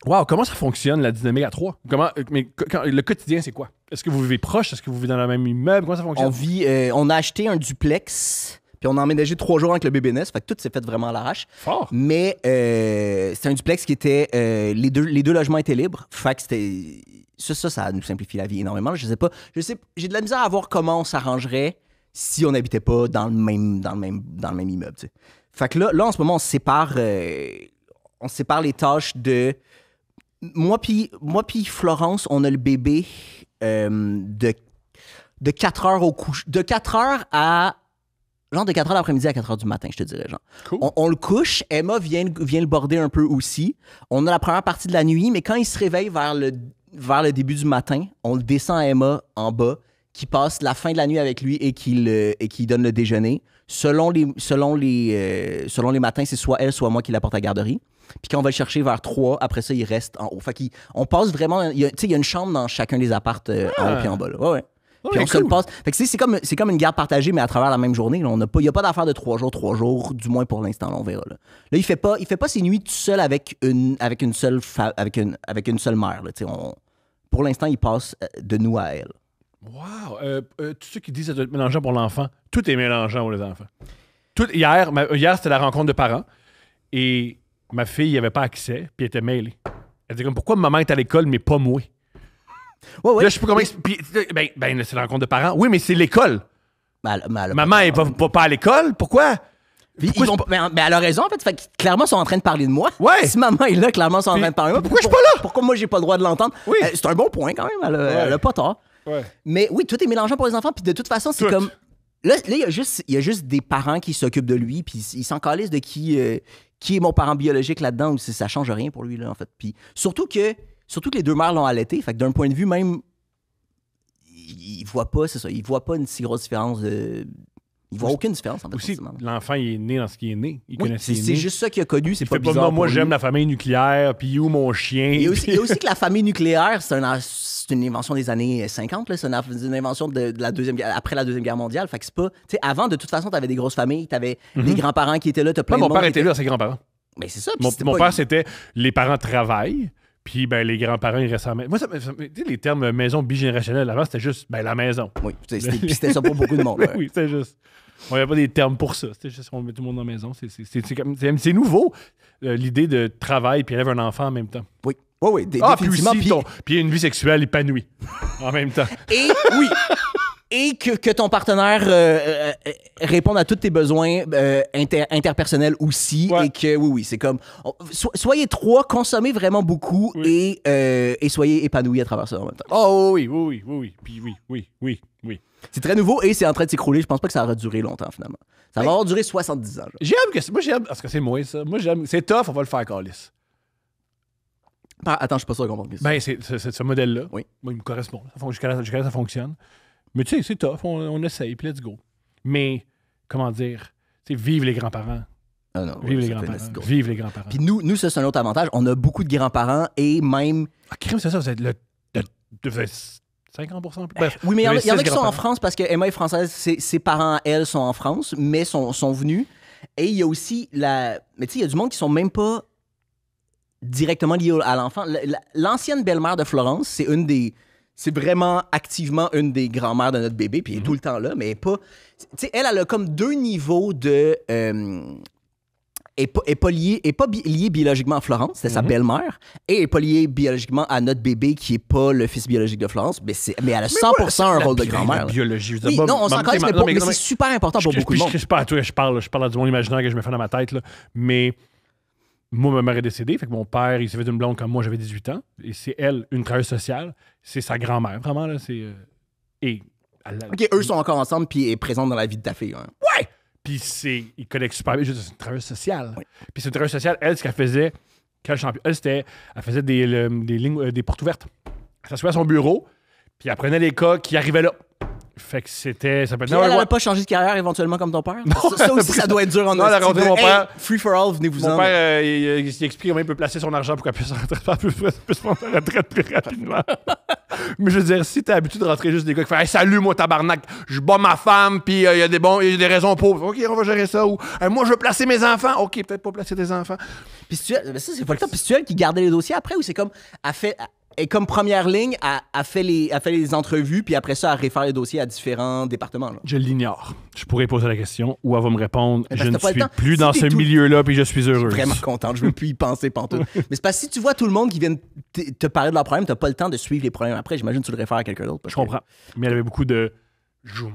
Wow, comment ça fonctionne, la dynamique à 3? Le quotidien, c'est quoi? Est-ce que vous vivez proche? Est-ce que vous vivez dans le même immeuble? Comment ça fonctionne? On a acheté un duplex, puis on a emménagé 3 jours avec le bébé naisse. Fait que tout s'est fait vraiment à l'arrache. Fort! Mais c'était un duplex qui était... les deux logements étaient libres. Fait que c'était... Ça nous simplifie la vie énormément. Je sais, j'ai de la misère à voir comment on s'arrangerait si on n'habitait pas dans le même immeuble. Tu sais. Fait que là, en ce moment, on sépare les tâches de... Moi puis Florence, on a le bébé de 4 heures au couche. De 4 heures à... Genre de 4 heures l'après-midi à 4 heures du matin, je te dirais, genre. Cool. On le couche, Emma vient le border un peu aussi. On a la première partie de la nuit, mais quand il se réveille vers le début du matin, on le descend à Emma en bas, qui passe la fin de la nuit avec lui et qui donne le déjeuner. Selon les matins, c'est soit elle, soit moi qui l'apporte à la garderie. Puis quand on va le chercher vers 3, après ça, il reste en haut. Fait qu'on passe vraiment... Il y a une chambre dans chacun des apparts en haut et en bas. Là. Ouais. Puis on se le passe. Fait que c'est comme une garde partagée, mais à travers la même journée. Là. Il n'y a pas d'affaire de 3 jours, du moins pour l'instant. Là, on verra. Là, il fait pas ses nuits tout seul avec une seule mère. Là, pour l'instant, il passe de nous à elle. Wow! Tous ceux qui disent que ça doit être mélangeant pour l'enfant, tout est mélangeant pour les enfants. Hier, c'était la rencontre de parents et ma fille n'avait pas accès puis elle était mêlée. Elle disait comme, pourquoi maman est à l'école mais pas moi? Ouais. Là, je sais pas comment... Ben, c'est la rencontre de parents. Oui, mais c'est l'école. Maman, elle va pas à l'école. Pourquoi? Mais elle a raison, en fait. Fait que, clairement, ils sont en train de parler de moi. Ouais. Si maman est là, clairement, ils sont en train de parler de moi. Pourquoi je suis pas là? Pourquoi moi, j'ai pas le droit de l'entendre? Oui. C'est un bon point, quand même. Elle a pas tort. Ouais. Mais oui, tout est mélangeant pour les enfants. Puis de toute façon, c'est Tout. comme... Là, il y a juste des parents qui s'occupent de lui. Puis ils s'en calissent de qui est mon parent biologique là-dedans. Ou ça change rien pour lui, là, en fait. Puis surtout que les deux mères l'ont allaité. Fait que d'un point de vue même... Il voit pas, c'est ça. Il voit pas une si grosse différence de... Il voit aucune différence, en fait. Aussi, forcément. l'enfant, il est né dans ce qu'il est né. Il Oui, connaît ce qu'il est c'est né. juste ça qu'il a connu, c'est Il pas fait pas, bizarre. moi pour j'aime lui. la famille nucléaire, puis où mon chien. Il y a aussi que la famille nucléaire, c'est une invention des années 50, là. C'est une invention de après la Deuxième Guerre mondiale. Fait que c'est pas... Tu sais, avant, de toute façon, t'avais des grosses familles, t'avais des grands-parents qui étaient là, t'as plein Moi, de mon monde père qui était là, ses grands-parents. Ben c'est ça. puis c'était Mon pas- père, c'était les parents travaillent, puis ben, les grands-parents, ils restent à la maison. Moi, tu sais, les termes maison bigénérationnelle, avant, c'était juste la maison. Oui, puis c'était ça pour beaucoup de monde. Ouais. Oui, c'était juste. On n'avait pas des termes pour ça. C'était juste on met tout le monde dans la maison. C'est nouveau, l'idée de travail puis élève un enfant en même temps. Oui. Oui, Puis définitivement. aussi, puis une vie sexuelle épanouie en même temps. Et oui. Et que ton partenaire réponde à tous tes besoins interpersonnels aussi. Ouais. Et que, oui, c'est comme... soyez trois, consommez vraiment beaucoup et soyez épanouis à travers ça en même temps. Oh oui. Puis oui. C'est très nouveau et c'est en train de s'écrouler. Je pense pas que ça aura duré longtemps, finalement. Ça va avoir duré 70 ans. J'aime, parce que c'est moi, ça. Moi, j'aime. C'est tough, on va le faire, Carlis. Attends, je suis pas sûr de comprendre. Ben, c'est ce modèle-là. Oui. Moi, il me correspond. Jusqu'à là, ça fonctionne. Mais tu sais, c'est tough. On essaye, puis let's go. Mais, comment dire, tu sais, vive les grands-parents. Ah non, Vive ouais, les ça grands-parents. fait Vive les grands-parents. Puis nous, ça, c'est un autre avantage. On a beaucoup de grands-parents et même... Ah, crime, c'est ça. Vous êtes vous êtes 50% plus. Bref, Oui, mais il y en a vous avez qui sont en 6 France parce que Emma est française. Ses parents, elles, sont en France, mais sont venus. Et il y a aussi Mais tu sais, il y a du monde qui sont même pas directement liés à l'enfant. L'ancienne belle-mère de Florence, c'est vraiment activement une des grand-mères de notre bébé, puis elle est tout le temps là, mais elle est pas... Tu sais, elle a comme deux niveaux de... est pas liée biologiquement à Florence, c'était sa belle-mère, et est pas liée biologiquement à notre bébé qui est pas le fils biologique de Florence, mais elle a 100% un rôle de grand-mère. La là. biologie. Oui, non, on s'en connaît, mais c'est super important pour beaucoup de monde. Je parle à du monde imaginaire que je me fais dans ma tête, là. Mais moi, ma mère est décédée, fait que mon père, il s'est fait d'une blonde comme moi, j'avais 18 ans, et c'est elle, une travailleuse sociale, c'est sa grand-mère, vraiment, là, c'est... OK, eux sont encore ensemble, puis est présente dans la vie de ta fille. Hein. Ouais! Puis il connecte super bien. C'est une travailleuse sociale. Oui. Puis c'est une travailleuse sociale, elle, ce qu'elle faisait, elle faisait des lignes, des portes ouvertes. Elle s'assoyait à son bureau, puis elle prenait les cas qui arrivaient là. Fait que c'était... Ça peut Puis elle n'avait pas changé de carrière éventuellement comme ton père? Ça aussi, ça doit être dur en Non, elle a hostie rencontré de, mon père. Free for all, venez-vous-en. Mon père, il explique comment il peut placer son argent pour qu'elle puisse prendre sa retraite plus rapidement. Mais je veux dire, si t'es habitué de rentrer juste des gars qui font hey, salut, moi, tabarnak, je bats ma femme, puis il y a des raisons pour. OK, on va gérer ça. Ou moi, je veux placer mes enfants. OK, peut-être pas placer tes enfants. Puis ça, c'est pas le temps. Puis c'est elle qui gardait les dossiers après ou c'est comme. Et comme première ligne, elle fait les entrevues, puis après ça, elle réfère les dossiers à différents départements. Là. Je l'ignore. Je pourrais poser la question ou elle va me répondre Parce je que ne t'as pas le suis temps. plus Si dans t'es ce tout- milieu-là, puis je suis heureux. Vraiment contente, je veux plus y penser pantoute. Mais c'est parce que si tu vois tout le monde qui vient te parler de leurs problèmes, t'as pas le temps de suivre les problèmes après. J'imagine que tu le réfères à quelqu'un d'autre. Je comprends. Mais elle avait beaucoup de.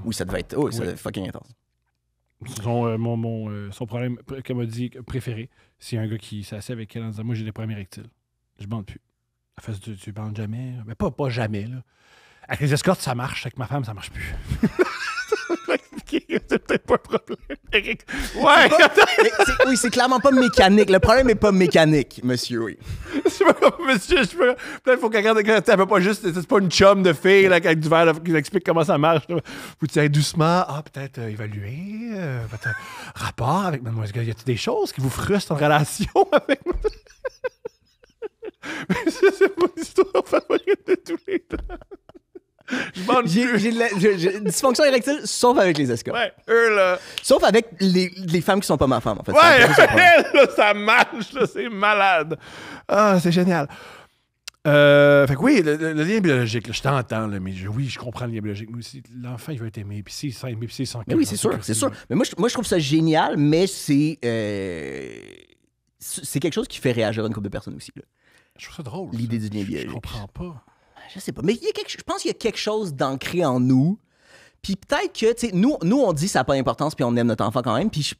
Oui, ça devait être. Oui, ça devait être fucking intense. Son problème, comme elle dit, préféré, c'est un gars qui s'assied avec elle en disant moi, j'ai des problèmes érectiles. Je bande plus. Elle fait tu bandes jamais. Mais pas jamais, là. Avec les escortes, ça marche. Avec ma femme, ça marche plus. C'est peut-être pas un problème, Eric. Ouais! Oui, c'est clairement pas mécanique. Le problème est pas mécanique, monsieur, oui. C'est pas comme monsieur, peut-être qu'il faut qu'elle regarde, elle veut pas juste, c'est pas une chum de fille là, avec du verre là, qui explique comment ça marche. Là. Vous dites doucement, peut-être évaluer, votre rapport avec mademoiselle. Y a-t-il des choses qui vous frustrent en relation avec moi? C'est mon histoire favorite de tous les temps. Je bande plus. J'ai une dysfonction érectile, sauf avec les escortes. Ouais, eux là. Sauf avec les femmes qui sont pas ma femme, en fait. Ouais, C'est un peu ça, le problème. là, ça marche, là, c'est malade. Ah, c'est génial. Fait que oui, le lien biologique, là, je t'entends, là, mais oui, je comprends le lien biologique. Mais aussi, l'enfant, il veut être aimé. Puis s'il sent aimé, puis s'il sent Mais oui, c'est sûr, c'est sûr. Mais moi, je trouve ça génial, mais c'est quelque chose qui fait réagir une couple de personnes aussi. Là. Je trouve ça drôle. L'idée ça. du lien Je biologique. comprends pas. Je sais pas. Mais je pense qu'il y a quelque chose d'ancré en nous. Puis peut-être que, tu sais, nous, on dit que ça n'a pas d'importance, puis on aime notre enfant quand même. Puis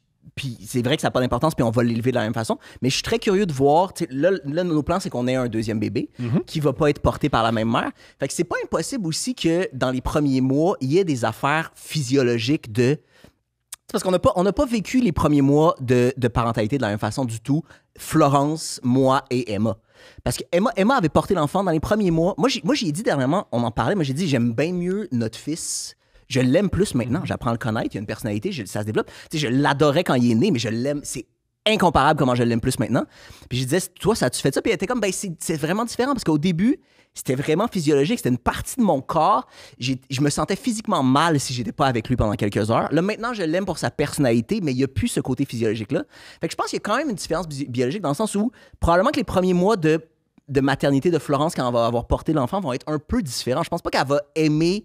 c'est vrai que ça n'a pas d'importance, puis on va l'élever de la même façon. Mais je suis très curieux de voir. Là, nos plans, c'est qu'on ait un deuxième bébé qui va pas être porté par la même mère. Fait que c'est pas impossible aussi que dans les premiers mois, il y ait des affaires physiologiques de. C'est parce qu'on n'a pas vécu les premiers mois de parentalité de la même façon du tout. Florence, moi et Emma. Parce que Emma avait porté l'enfant dans les premiers mois. Moi, j'ai dit dernièrement, on en parlait, moi j'ai dit j'aime bien mieux notre fils. Je l'aime plus maintenant. J'apprends à le connaître, il a une personnalité, ça se développe. Tu sais, je l'adorais quand il est né, mais je l'aime. C'est incomparable comment je l'aime plus maintenant. Puis je disais, toi, ça tu fait ça? Puis elle était comme, ben c'est vraiment différent parce qu'au début, c'était vraiment physiologique. C'était une partie de mon corps. Je me sentais physiquement mal si j'étais pas avec lui pendant quelques heures. Là, maintenant, je l'aime pour sa personnalité, mais il n'y a plus ce côté physiologique-là. Fait que je pense qu'il y a quand même une différence biologique dans le sens où probablement que les premiers mois de maternité de Florence, quand elle va avoir porté l'enfant, vont être un peu différents. Je pense pas qu'elle va aimer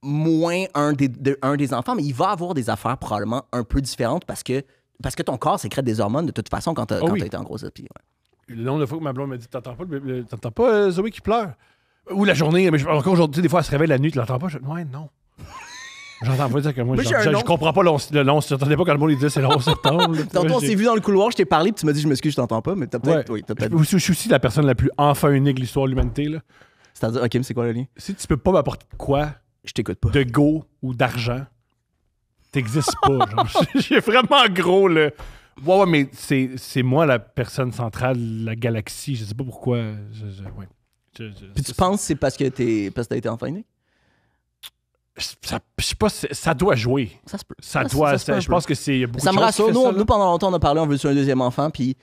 moins un des enfants, mais il va avoir des affaires probablement un peu différentes parce que ton corps sécrète des hormones de toute façon quand t'as été en grossesse. Puis, ouais. Le nombre de fois que ma blonde m'a dit t'entends pas Zoé qui pleure? Ou la journée, mais encore aujourd'hui, des fois, elle se réveille la nuit, tu l'entends pas? Ouais, non. J'entends pas dire que moi je comprends pas le 11. Tu n'entendais pas quand le monde disait c'est le 11 septembre. Tantôt, on s'est vu dans le couloir, je t'ai parlé, puis tu m'as dit je m'excuse, je t'entends pas, mais t'as peut-être. Ouais. Oui, t'as peut-être. Je suis aussi la personne la plus enfant unique de l'histoire de l'humanité. Là. C'est-à-dire, ok, mais c'est quoi le lien? Si tu peux pas m'apporter de quoi, Je t'écoute pas. de go ou d'argent, t'existes pas. Genre. J'ai vraiment gros le. Ouais, mais c'est moi la personne centrale de la galaxie. Je sais pas pourquoi. Ouais. Puis tu penses que c'est parce que t'as été enfant unique? Je sais pas, ça doit jouer. Ça se peut. Je pense que c'est beaucoup ça de me choses rassure. qui fait ça, Nous, pendant longtemps, on a parlé, on veut un deuxième enfant, puis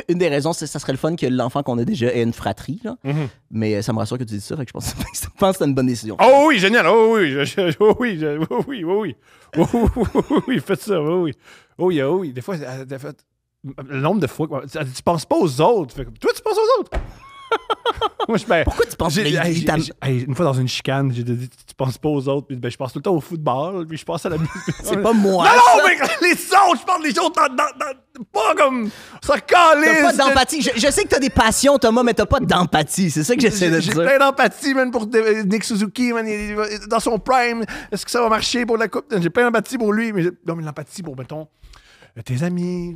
une des raisons, c'est que ça serait le fun que l'enfant qu'on a déjà ait une fratrie, là. Mhm. Mais ça me rassure que tu dis ça, fait que je pense que c'est une bonne décision. Oh oui, génial. Oh oui, faites ça. Oh oui. Des fois, le nombre de fois tu penses pas aux autres. Toi, tu penses aux autres. Moi, Pourquoi tu penses une fois dans une chicane, j'ai dit tu penses pas aux autres, puis je pense tout le temps au football, puis je pense à la musique. C'est pas moi. Non, mais les autres, je parle des autres pas comme ça calisse. T'as pas d'empathie. Je sais que t'as des passions, Thomas, mais t'as pas d'empathie. C'est ça que j'essaie de dire. J'ai plein d'empathie, man, pour Nick Suzuki, man, dans son prime. Est-ce que ça va marcher pour la coupe? J'ai plein d'empathie pour lui, mais l'empathie pour, mettons, tes amis.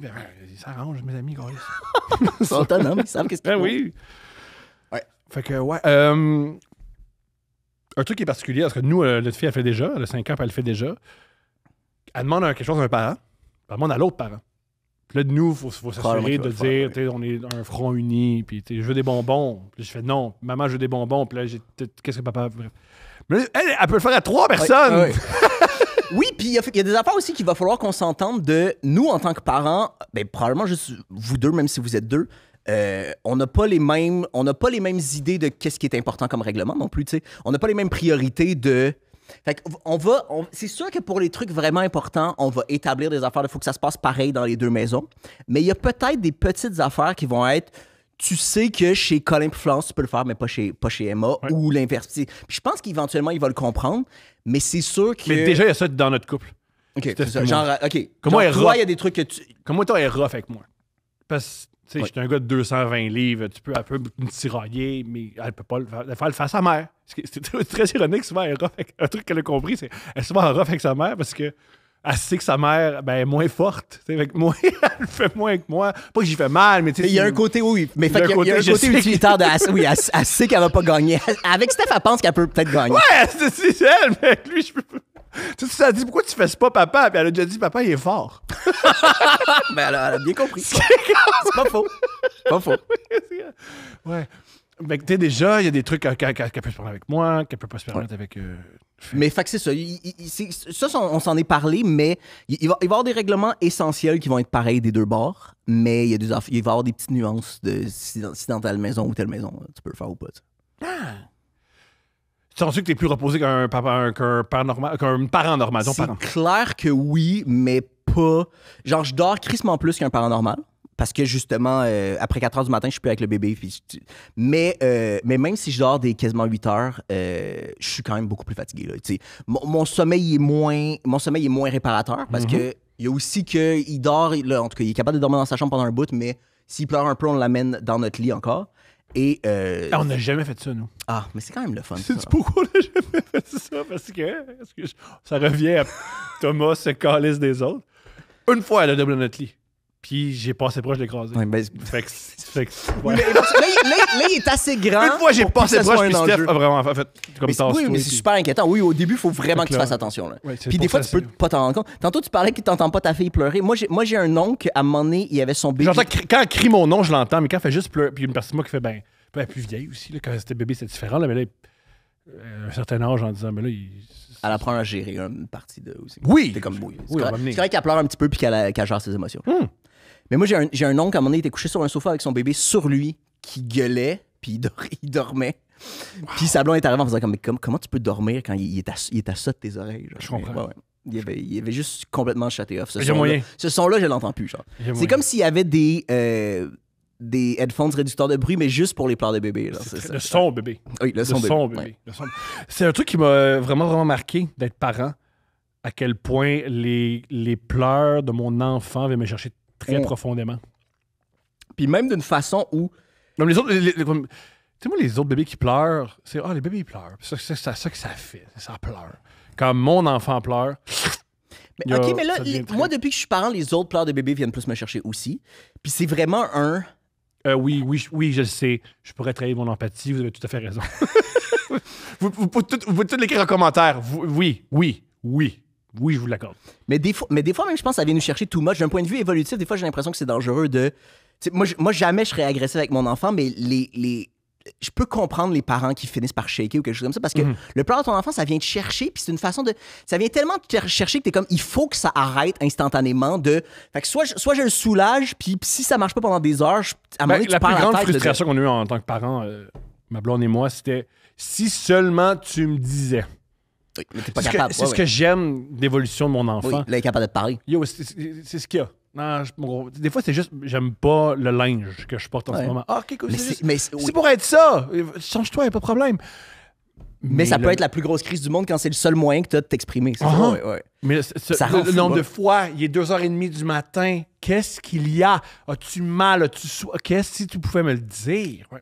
Ils s'arrangent, mes amis, gars. Ils sont autonomes, ils savent qu'est-ce qu'ils font. Oui. Ouais. Fait que, ouais. Un truc qui est particulier, parce que nous, notre fille, elle fait déjà, elle a 5 ans, puis elle le fait déjà. Elle demande quelque chose à un parent, puis elle demande à l'autre parent. Puis là, de nous, il faut s'assurer de dire, tu sais, on est un front uni, puis je veux des bonbons. Puis je fais non, maman, je veux des bonbons, puis là, qu'est-ce que papa. Bref. Mais elle peut le faire à 3 personnes. Ouais. Oui, puis il y a des affaires aussi qu'il va falloir qu'on s'entende de nous en tant que parents, ben, probablement juste vous deux, même si vous êtes deux. On n'a pas les mêmes idées de qu'est-ce qui est important comme règlement non plus, tu sais. On n'a pas les mêmes priorités de. Fait c'est sûr que pour les trucs vraiment importants, on va établir des affaires. Il faut que ça se passe pareil dans les deux maisons. Mais il y a peut-être des petites affaires qui vont être. Tu sais que chez Colin et Florence, tu peux le faire, mais pas chez Emma, ouais. ou l'inverse. Puis je pense qu'éventuellement, il va le comprendre, mais c'est sûr que. Mais déjà, il y a ça dans notre couple. OK, c'est ça. Genre, OK. Comment elle toi, il y a des trucs que tu. Comment toi, elle est rough avec moi? Parce que, tu sais, j'étais un gars de 220 livres, elle peut me tirailler, mais elle peut pas le faire à sa mère. C'est très ironique, souvent, elle est rough avec... Un truc qu'elle a compris, c'est qu'elle est souvent rough avec sa mère parce que elle sait que sa mère est moins forte. Avec moi, elle fait moins que moi. Pas que j'y fais mal, mais tu sais. Il y a un côté, oui. Mais il y a un côté utilitaire de. Oui, elle sait qu'elle va pas gagner. Avec Steph, elle pense qu'elle peut peut-être gagner. Ouais, c'est elle, mais avec lui, je peux pas. Tu sais, ça dit pourquoi tu fais ça pas, papa? Puis elle a déjà dit, papa, il est fort. Mais elle a bien compris. C'est pas faux. Pas faux. Ouais. Mais tu sais, déjà, il y a des trucs qu'elle peut se parler avec moi, qu'elle peut pas se permettre avec. Mais fait que c'est ça. Ça, on s'en est parlé, mais il va y avoir des règlements essentiels qui vont être pareils des deux bords, mais il va y avoir des petites nuances de si dans telle maison ou telle maison, tu peux le faire ou pas. Tu sens-tu que t'es plus reposé qu'un parent normal? C'est clair que oui, mais pas. Genre, je dors crissement plus qu'un parent normal. Parce que justement, après 4 heures du matin, je suis plus avec le bébé. Mais même si je dors des quasiment 8 heures, je suis quand même beaucoup plus fatigué. Là, mon sommeil est moins réparateur parce que il y a aussi qu'il dort, là, en tout cas, il est capable de dormir dans sa chambre pendant un bout, mais s'il pleure un peu, on l'amène dans notre lit encore. Et, on n'a jamais fait ça, nous. Ah, mais c'est quand même le fun. C'est pourquoi on n'a jamais fait ça? Parce que ça revient à Thomas se calisse des autres. Une fois, elle a doublé notre lit. Puis j'ai passé proche de l'écraser. Ouais, ben, fait que ouais. Là, il est assez grand. Une fois, j'ai passé proche, puis Steph a vraiment fait comme ça. Oui, mais c'est super inquiétant. Oui, au début, il faut vraiment que tu fasses attention. Là. Ouais, puis des fois, tu peux pas t'en rendre compte. Tantôt, tu parlais que tu n'entends pas ta fille pleurer. Moi, j'ai un oncle, à un moment donné, il avait son bébé. J'entends quand elle crie mon nom, je l'entends, mais quand elle fait juste pleurer, puis une personne qui fait, ben, elle est plus vieille aussi. Là, quand c'était bébé, c'est différent. Là, mais là, à un certain âge, en disant, mais là, elle apprend à gérer une partie de aussi. Oui! C'est comme oui. Oui, c'est correct qu'elle pleure un petit peu puis qu'elle gère ses émotions. Mais moi, j'ai un oncle, à un moment donné, il était couché sur un sofa avec son bébé sur lui, qui gueulait, puis il dormait. Wow. Puis sa blonde est arrivée en faisant comme, comment tu peux dormir quand il est à ça de tes oreilles? Genre. Je comprends. Ouais. Il avait juste complètement shutté off. Ce son-là, je l'entends plus. Genre. C'est comme s'il y avait des des headphones réducteurs de bruit, mais juste pour les pleurs de bébé. Là. Le son bébé. Oui, le son bébé. Ouais. Le son. C'est un truc qui m'a vraiment, vraiment marqué d'être parent, à quel point les pleurs de mon enfant viennent me chercher très profondément. Puis même d'une façon où... Comme les autres... Tu sais, moi, les autres bébés qui pleurent, c'est « Ah, les bébés, ils pleurent. » C'est ça que ça fait. Ça pleure. Quand mon enfant pleure... Mais, OK, mais là, moi, depuis que je suis parent, les autres pleurs de bébé viennent plus me chercher aussi. Puis c'est vraiment un... Oui, je le sais. Je pourrais trahir mon empathie. Vous avez tout à fait raison. vous pouvez tout l'écrire en commentaire. Oui, je vous l'accorde. Mais des fois, même, je pense que ça vient nous chercher too much. D'un point de vue évolutif, des fois, j'ai l'impression que c'est dangereux de... Moi, jamais je serais agressif avec mon enfant, mais je peux comprendre les parents qui finissent par shaker ou quelque chose comme ça, parce que le pleur de ton enfant, ça vient te chercher, puis c'est une façon de... Ça vient tellement te chercher que t'es comme, il faut que ça arrête instantanément de... Fait que soit je le soulage, puis si ça marche pas pendant des heures, à un moment donné, la plus grande frustration de... qu'on a eue en tant que parents, ma blonde et moi, c'était si seulement tu me disais... Oui, mais t'es pas capable. C'est ce que j'aime d'évolution de mon enfant. Oui, l'incapable de te parler. Yo, c'est ce qu'il y a. Non, des fois, c'est juste, j'aime pas le linge que je porte en ce moment. Ah, ok, cool. C'est pour être ça. Change-toi, y a pas de problème. Mais ça peut être la plus grosse crise du monde quand c'est le seul moyen que tu as de t'exprimer. C'est ça, ouais. Mais ça le nombre de fois, il est 2h30 du matin. Qu'est-ce qu'il y a? As-tu mal? As-tu soif? Qu'est-ce que si tu pouvais me le dire? Ouais.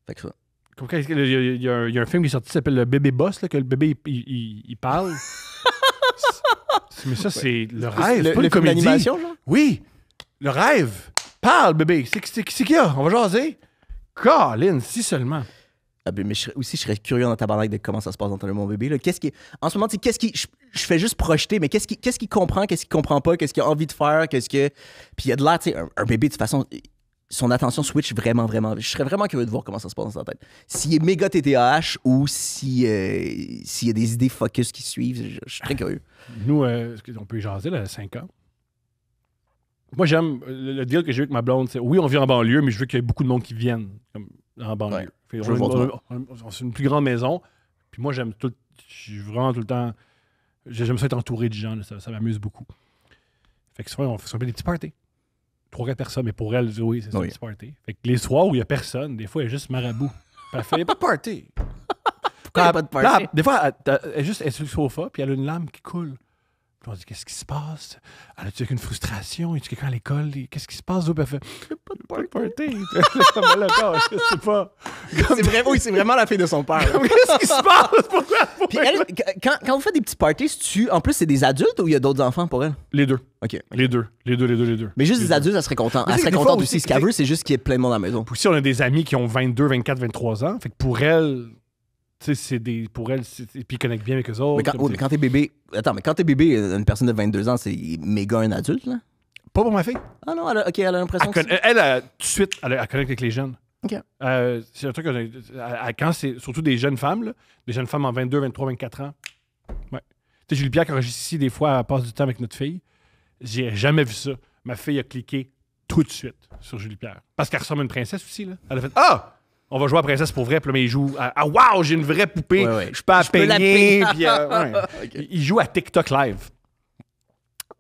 Fait que ça. Il y a un film qui est sorti qui s'appelle Le bébé boss, là, que le bébé, il parle. Mais ça, c'est le rêve. C'est pas une comédie. D'animation, genre? Oui, le rêve. Parle, bébé. C'est qu'il y a? On va jaser. Colin, si seulement. Ah, mais je serais curieux dans ta barnaque de comment ça se passe dans mon bébé. Là. En ce moment, je fais juste projeter, mais qu'est-ce qu'il comprend, qu'est-ce qu'il comprend pas, qu'est-ce qu'il a envie de faire, Puis il y a de l'air, tu sais, un bébé, de toute façon, son attention switch vraiment, vraiment. Je serais vraiment curieux de voir comment ça se passe dans sa tête. S'il est méga TTAH ou s'il y a des idées focus qui suivent, je serais curieux. Nous, on peut y jaser, là, à 5 ans. Moi, j'aime le deal que j'ai eu avec ma blonde. C'est, oui, on vit en banlieue, mais je veux qu'il y ait beaucoup de monde qui viennent en banlieue. Ouais, c'est une plus grande maison. Puis moi, je suis vraiment tout le temps... J'aime ça être entouré de gens. Là, ça m'amuse beaucoup. Fait que souvent, on fait des petits parties. 3-4 personnes, mais pour elle, oui, c'est ça, un petit party. Fait que les soirs où il n'y a personne, des fois, elle est juste marabout. Puis elle fait, il n'y a pas de party. Pourquoi il n'y a pas de party? Des fois, elle est sur le sofa, puis elle a une lame qui coule. Puis on dit, qu'est-ce qui se passe? Elle a-tu une frustration? Y a-tu quelqu'un à l'école? Qu'est-ce qui se passe? Puis elle fait, il n'y a pas de party. Je sais pas. C'est vraiment la fille de son père. Qu'est-ce qui se passe? Pourquoi? Puis elle, quand vous faites des petits parties, en plus, c'est des adultes ou il y a d'autres enfants pour elle? Les deux. OK. Les deux. Mais juste des adultes, elle serait contente. Elle serait contente aussi. Ce qu'elle veut, c'est juste qu'il y ait plein de monde à la maison. Puis aussi, on a des amis qui ont 22, 24, 23 ans. Fait que pour elle... Tu sais, pour elle, puis ils connectent bien avec eux autres. Mais quand t'es bébé... Attends, mais quand t'es bébé, une personne de 22 ans, c'est méga un adulte, là? Pas pour ma fille. Ah non, elle a l'impression que... Elle, tout de suite, elle connecte avec les jeunes. OK. C'est un truc quand c'est surtout des jeunes femmes, là, des jeunes femmes en 22, 23, 24 ans. Ouais. Tu sais, Julie Pierre, quand je suis ici, des fois, elle passe du temps avec notre fille. J'ai jamais vu ça. Ma fille a cliqué tout de suite sur Julie Pierre. Parce qu'elle ressemble à une princesse aussi, là. Elle a fait « Ah! On va jouer à princesse pour vrai. » Puis là, mais il joue à wow, j'ai une vraie poupée. Ouais. Je peux la peigner. Puis, Okay. Il joue à TikTok Live.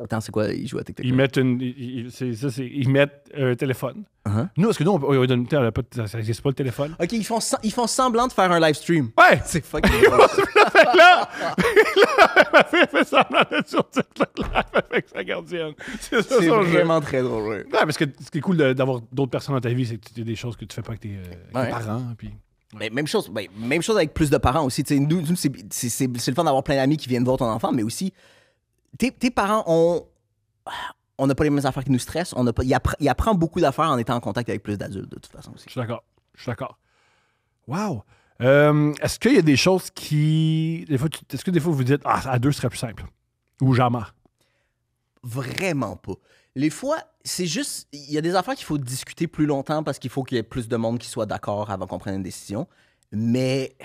Attends, c'est quoi? Ils jouent à TikTok? Ils mettent ils mettent un téléphone. Nous, parce que nous, ça n'existe pas le téléphone. OK, ils font semblant de faire un live stream. Ouais! C'est fucking là, ma fille fait semblant d'être sur TikTok Live avec sa gardienne. C'est vraiment très drôle. Ouais, parce que ce qui est cool d'avoir d'autres personnes dans ta vie, c'est que tu as des choses que tu fais pas avec tes parents. Puis... Ouais. Même chose avec plus de parents aussi. Nous, c'est le fun d'avoir plein d'amis qui viennent voir ton enfant, mais aussi, tes parents on n'a pas les mêmes affaires qui nous stressent. Il apprend beaucoup d'affaires en étant en contact avec plus d'adultes, de toute façon aussi. Je suis d'accord. Wow! Est-ce qu'il y a des choses qui... Est-ce que des fois vous dites « Ah, à deux, ce serait plus simple. » Ou jamais? Vraiment pas. Les fois, c'est juste... Il y a des affaires qu'il faut discuter plus longtemps parce qu'il faut qu'il y ait plus de monde qui soit d'accord avant qu'on prenne une décision. Mais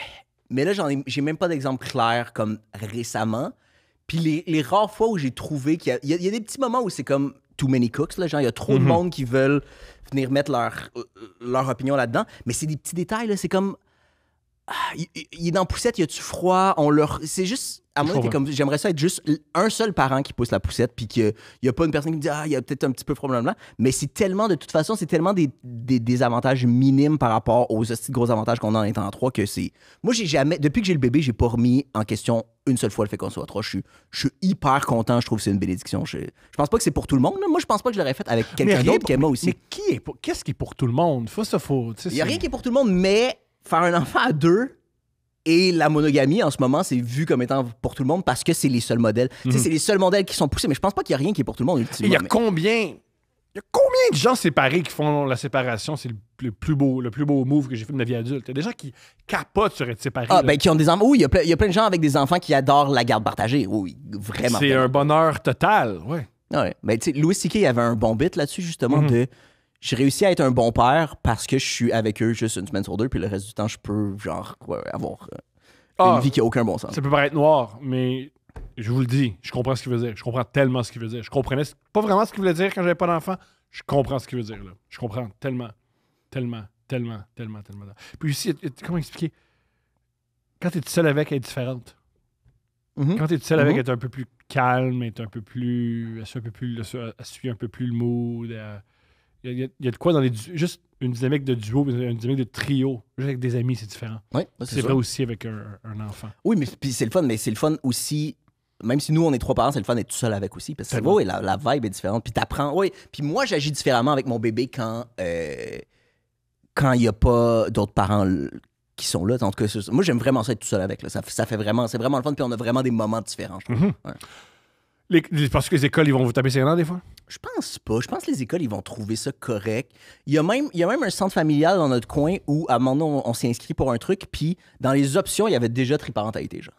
là, j'ai même pas d'exemple clair comme récemment. Puis les rares fois où j'ai trouvé qu'il y a des petits moments où c'est comme too many cooks, là, genre il y a trop de monde qui veulent venir mettre leur opinion là-dedans. Mais c'est des petits détails, là, c'est comme... il est dans la poussette, y a-tu froid? C'est juste... à moi, t'es comme, j'aimerais ça être juste un seul parent qui pousse la poussette, puis qu'il n'y a pas une personne qui me dit, il y a peut-être un petit peu de problème là. Mais c'est tellement, de toute façon, c'est tellement des avantages minimes par rapport aux hosties de gros avantages qu'on a en étant à 3 que c'est. Moi, j'ai jamais, depuis que j'ai le bébé, j'ai pas remis en question une seule fois le fait qu'on soit à 3. Je suis hyper content, je trouve que c'est une bénédiction. Je pense pas que c'est pour tout le monde. Là. Moi, je pense pas que je l'aurais fait avec quelqu'un d'autre qu'Emma aussi. Mais qu'est-ce qui est pour tout le monde? Il n'y a rien qui est pour tout le monde, mais faire un enfant à 2. Et la monogamie, en ce moment, c'est vu comme étant pour tout le monde parce que c'est les seuls modèles. C'est les seuls modèles qui sont poussés, mais je pense pas qu'il y a rien qui est pour tout le monde, ultimement. Il y a combien de gens séparés qui font la séparation? C'est le plus beau move que j'ai fait de ma vie adulte. Il y a des gens qui capotent sur être séparés. Ah, ben, qui ont des enfants. Oui, il y a plein de gens avec des enfants qui adorent la garde partagée. Oui, vraiment. C'est un bonheur total, ouais. Ouais. Ben, tu sais, Louis C.K. avait un bon bit là-dessus, justement, de... J'ai réussi à être un bon père parce que je suis avec eux juste une semaine sur 2, puis le reste du temps, je peux, genre, avoir une vie qui n'a aucun bon sens. Ça peut paraître noir, mais je vous le dis, je comprends ce qu'il veut dire. Je comprends tellement ce qu'il veut dire. Je comprenais pas vraiment ce qu'il voulait dire quand j'avais pas d'enfant. Je comprends ce qu'il veut dire, là. Je comprends tellement. Puis aussi, comment expliquer? Quand t'es tout seul avec, elle est différente. Quand t'es tout seul avec, elle est un peu plus calme, elle est un peu plus... Elle suit un peu plus le mood. Il y a de quoi dans juste une dynamique de duo, une dynamique de trio. Juste avec des amis, c'est différent. Oui, c'est vrai aussi avec un enfant. Oui, mais c'est le fun aussi. Même si nous, on est 3 parents, c'est le fun d'être tout seul avec aussi. Parce que oui, la vibe est différente. Puis t'apprends. Oui. Puis moi, j'agis différemment avec mon bébé quand il n'y a pas d'autres parents qui sont là. En tout cas, moi, j'aime vraiment ça être tout seul avec. Là. Ça fait vraiment, c'est vraiment le fun. Puis on a vraiment des moments différents, je trouve. Parce que les écoles, ils vont vous taper ses dents des fois? Je pense pas. Je pense que les écoles, ils vont trouver ça correct. Il y a même un centre familial dans notre coin où, à un moment donné, on s'est inscrit pour un truc, puis dans les options, il y avait déjà triparentalité, genre.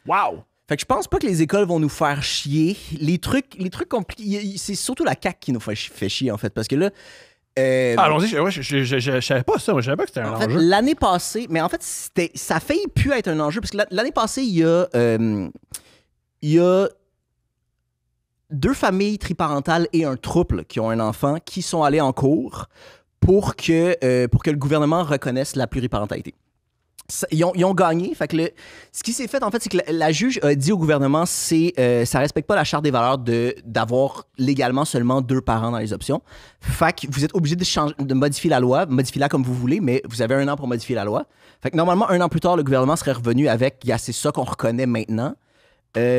Wow! Fait que je pense pas que les écoles vont nous faire chier. Les trucs compliqués, c'est surtout la CAQ qui nous fait chier, en fait, parce que là... allons-y, je savais pas ça. Moi, je savais pas que c'était un enjeu. L'année passée, mais en fait, ça a failli plus être un enjeu, parce que l'année passée, il y a 2 familles triparentales et un couple qui ont un enfant qui sont allés en cours pour que le gouvernement reconnaisse la pluriparentalité. Ils ont gagné. Fait que ce qui s'est fait, en fait, c'est que la juge a dit au gouvernement ça respecte pas la charte des valeurs d'avoir légalement seulement 2 parents dans les options. Fait que vous êtes obligé de modifier la loi, modifier-la comme vous voulez, mais vous avez 1 an pour modifier la loi. Fait que normalement, 1 an plus tard, le gouvernement serait revenu avec c'est ça qu'on reconnaît maintenant.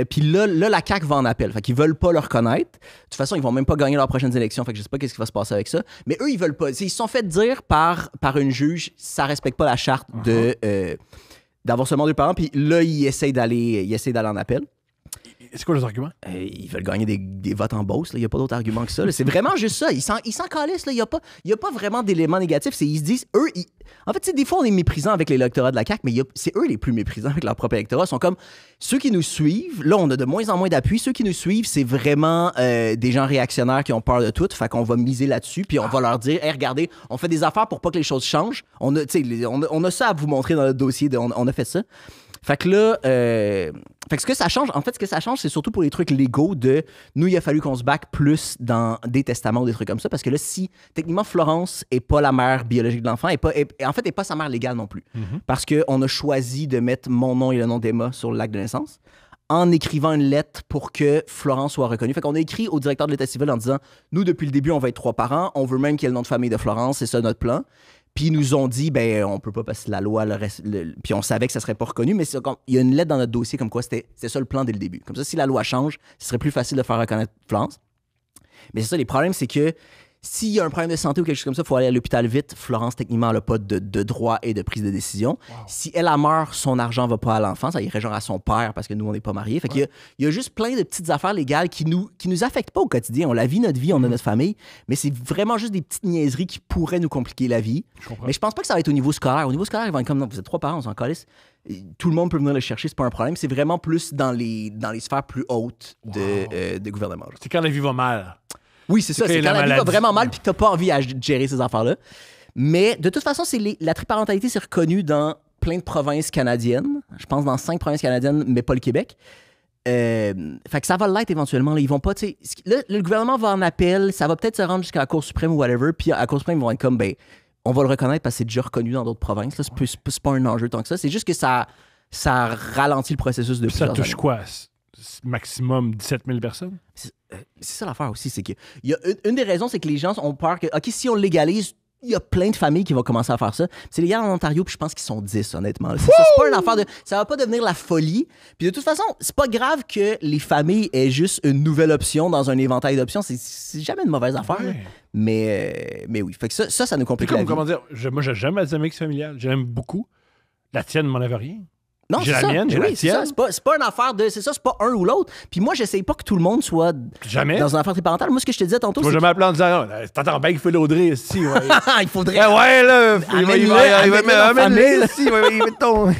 Puis là, la CAQ va en appel. Fait qu'ils veulent pas le reconnaître. De toute façon, ils vont même pas gagner leurs prochaines élections. Fait que je sais pas qu'est-ce qui va se passer avec ça. Mais eux, ils veulent pas. Ils se sont fait dire par une juge, ça respecte pas la charte d'avoir seulement 2 parents. Puis là, ils essayent d'aller en appel. C'est quoi les arguments? Ils veulent gagner des votes en Beauce. Il n'y a pas d'autre argument que ça. Là. C'est vraiment juste ça. Ils s'en calissent. Il n'y a pas vraiment d'éléments négatifs. Ils se disent, eux, en fait, des fois, on est méprisant avec l'électorat de la CAQ, mais c'est eux les plus méprisants avec leur propre électorat. Ils sont comme ceux qui nous suivent. Là, on a de moins en moins d'appui. Ceux qui nous suivent, c'est vraiment des gens réactionnaires qui ont peur de tout. Fait qu'on va miser là-dessus. Puis on va leur dire, hey, regardez, on fait des affaires pour pas que les choses changent. On a ça à vous montrer dans notre dossier. On a fait ça. Fait que là, ce que ça change, c'est surtout pour les trucs légaux de nous, il a fallu qu'on se back plus dans des testaments ou des trucs comme ça, parce que là, si techniquement Florence est pas la mère biologique de l'enfant, en fait, est pas sa mère légale non plus, parce qu'on a choisi de mettre mon nom et le nom d'Emma sur l'acte de naissance en écrivant une lettre pour que Florence soit reconnue. Fait qu'on a écrit au directeur de l'État civil en disant, nous, depuis le début, on va être 3 parents, on veut même qu'il y ait le nom de famille de Florence, c'est ça notre plan. Puis ils nous ont dit, on peut pas passer la loi, puis on savait que ça serait pas reconnu, mais il y a une lettre dans notre dossier comme quoi c'était ça le plan dès le début. Comme ça, si la loi change, ce serait plus facile de faire reconnaître Florence. Mais c'est ça, les problèmes, c'est que s'il y a un problème de santé ou quelque chose comme ça, il faut aller à l'hôpital vite. Florence, techniquement, elle n'a pas de droit et de prise de décision. Wow. Si elle meurt, son argent ne va pas à l'enfant, ça irait genre à son père parce que nous, on n'est pas mariés. Fait qu'il y a juste plein de petites affaires légales qui nous affectent pas au quotidien. On la vit, notre vie, on a notre famille, mais c'est vraiment juste des petites niaiseries qui pourraient nous compliquer la vie. Mais je pense pas que ça va être au niveau scolaire. Au niveau scolaire, ils vont être comme, non, vous êtes 3 parents, on s'en calisse. Tout le monde peut venir le chercher, c'est pas un problème. C'est vraiment plus dans les sphères plus hautes de gouvernement. C'est quand la vie va mal. Oui, c'est ça. C'est quand la vie va vraiment mal puis que t'as pas envie de gérer ces affaires-là. Mais de toute façon, la triparentalité, c'est reconnu dans plein de provinces canadiennes. Je pense dans 5 provinces canadiennes, mais pas le Québec. Fait que ça va l'être éventuellement. Là. Ils vont pas, là, le gouvernement va en appel, ça va peut-être se rendre jusqu'à la Cour suprême ou whatever. Puis à la Cour suprême, ils vont être comme, on va le reconnaître parce que c'est déjà reconnu dans d'autres provinces. Là. C'est pas un enjeu tant que ça. C'est juste que ça ça ralentit le processus de Puis ça plusieurs touche années. quoi? Maximum 17 000 personnes? C'est ça l'affaire aussi, c'est que il y a une des raisons, c'est que les gens ont peur que, OK, si on le légalise, il y a plein de familles qui vont commencer à faire ça. C'est légal en Ontario, puis je pense qu'ils sont 10, honnêtement. C'est pas une affaire de... Ça va pas devenir la folie. Puis de toute façon, c'est pas grave que les familles aient juste une nouvelle option dans un éventail d'options. C'est jamais une mauvaise affaire. Ouais. Mais oui. Fait que ça nous C'est complique la comme, vie. comment dire, moi, j'ai jamais de mix familial. J'aime beaucoup. La tienne m'en avait rien. Non, J'ai c'est la ça. mienne, Mais j'ai oui, la c'est ça. tienne. C'est pas une affaire de... C'est ça, c'est pas un ou l'autre. Puis moi, j'essaye pas que tout le monde soit Jamais. dans une affaire triparentale. Moi, ce que je te disais tantôt, Tu vas c'est jamais appeler en disant, t'entends bien qu'il fait l'Audrey ici. Ouais. il faudrait... Eh ouais, là, Amène-le dans la amène-le famille. ici,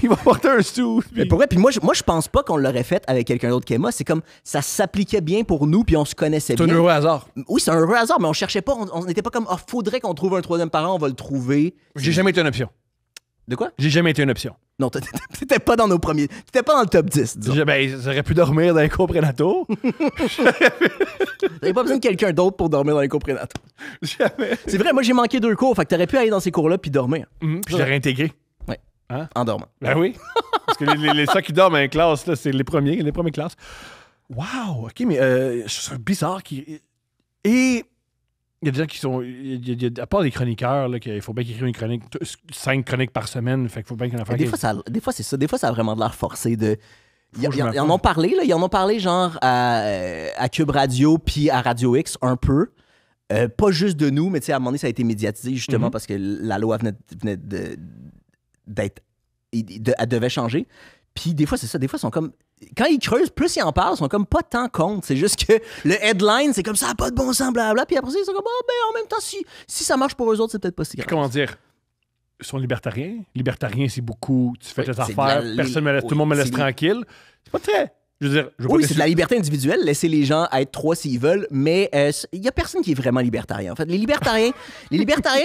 il va porter un sou. Mais pour vrai, puis moi, je pense pas qu'on l'aurait fait avec quelqu'un d'autre qu'Emma. C'est comme ça s'appliquait bien pour nous, puis on se connaissait C'est un bien. heureux hasard. Oui, c'est un heureux hasard, mais on cherchait pas. On n'était pas comme, faudrait qu'on trouve un troisième parent, on va le trouver. J'ai jamais été une option. De quoi? J'ai jamais été une option. Non, t'étais pas dans nos premiers. T'étais pas dans le top 10, disons. J'aurais pu dormir dans un cours prénatal. T'avais pas besoin de quelqu'un d'autre pour dormir dans les cours prénataux. Jamais. C'est vrai, moi j'ai manqué 2 cours, fait que t'aurais pu aller dans ces cours-là puis dormir. Puis je l'ai réintégré. En dormant. Ben oui. Parce que les ceux qui dorment en classe, là, c'est les premières classes. Wow! OK, mais c'est bizarre. Et il y a des gens qui sont... à part les chroniqueurs, là, qu'il faut bien qu'ils écrivent une chronique, 5 chroniques par semaine, fait qu'il faut bien qu'il y en ait Des fois, c'est ça. Des fois, ça a vraiment de l'air forcé de... Ils en ont parlé, là. Ils en ont parlé, genre, à Cube Radio puis à Radio X, un peu. Pas juste de nous, mais tu sais, à un moment donné, ça a été médiatisé, justement, parce que la loi venait d'être... Elle devait changer. Puis des fois, c'est ça. Des fois, ils sont comme... Quand ils creusent, plus ils en parlent, ils sont comme pas tant contre. C'est juste que le headline, c'est comme ça, pas de bon sens, blablabla. Puis après ça, ils sont comme, ben en même temps, si ça marche pour eux autres, c'est peut-être pas si grave. Comment dire? Ils sont libertariens. Libertariens, c'est beaucoup. Tu fais tes c'est affaires, de la- personne me laisse, tout le monde me laisse c'est- tranquille. C'est pas très. Je veux dire, je veux Oui, pas c'est de la liberté individuelle, laisser les gens être 3 s'ils veulent, mais il y a personne qui est vraiment libertarien. En fait, les libertariens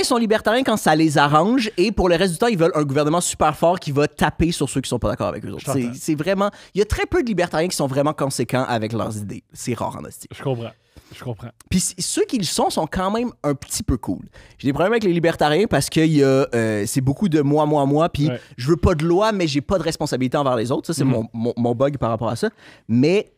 sont libertariens quand ça les arrange, et pour le reste du temps, ils veulent un gouvernement super fort qui va taper sur ceux qui sont pas d'accord avec eux autres. Je t'entends. C'est vraiment... Il y a très peu de libertariens qui sont vraiment conséquents avec leurs idées. C'est rare en hostie. Je comprends. Puis ceux qui le sont quand même un petit peu cool. J'ai des problèmes avec les libertariens parce que c'est beaucoup de moi, puis Ouais. je veux pas de loi, mais j'ai pas de responsabilité envers les autres. Ça, c'est mon bug par rapport à ça. Mais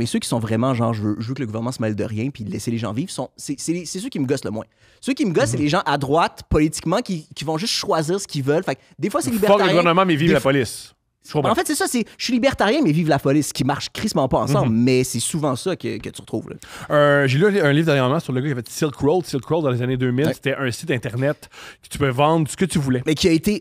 ceux qui sont vraiment genre, je veux que le gouvernement se mêle de rien puis laisser les gens vivre, c'est ceux qui me gossent le moins. Ceux qui me gossent, c'est les gens à droite, politiquement, qui vont juste choisir ce qu'ils veulent. Fait que des fois, c'est Fuck libertarien. le gouvernement, mais vive Des la fois- police. Je comprends. En fait, c'est ça, je suis libertarien, mais vive la police, qui marche crissement pas ensemble, mais c'est souvent ça que tu retrouves. Là. J'ai lu un livre dernièrement sur le gars qui a fait Silk Road. Silk Road, dans les années 2000, Ouais. c'était un site internet que tu peux vendre ce que tu voulais. Mais qui a été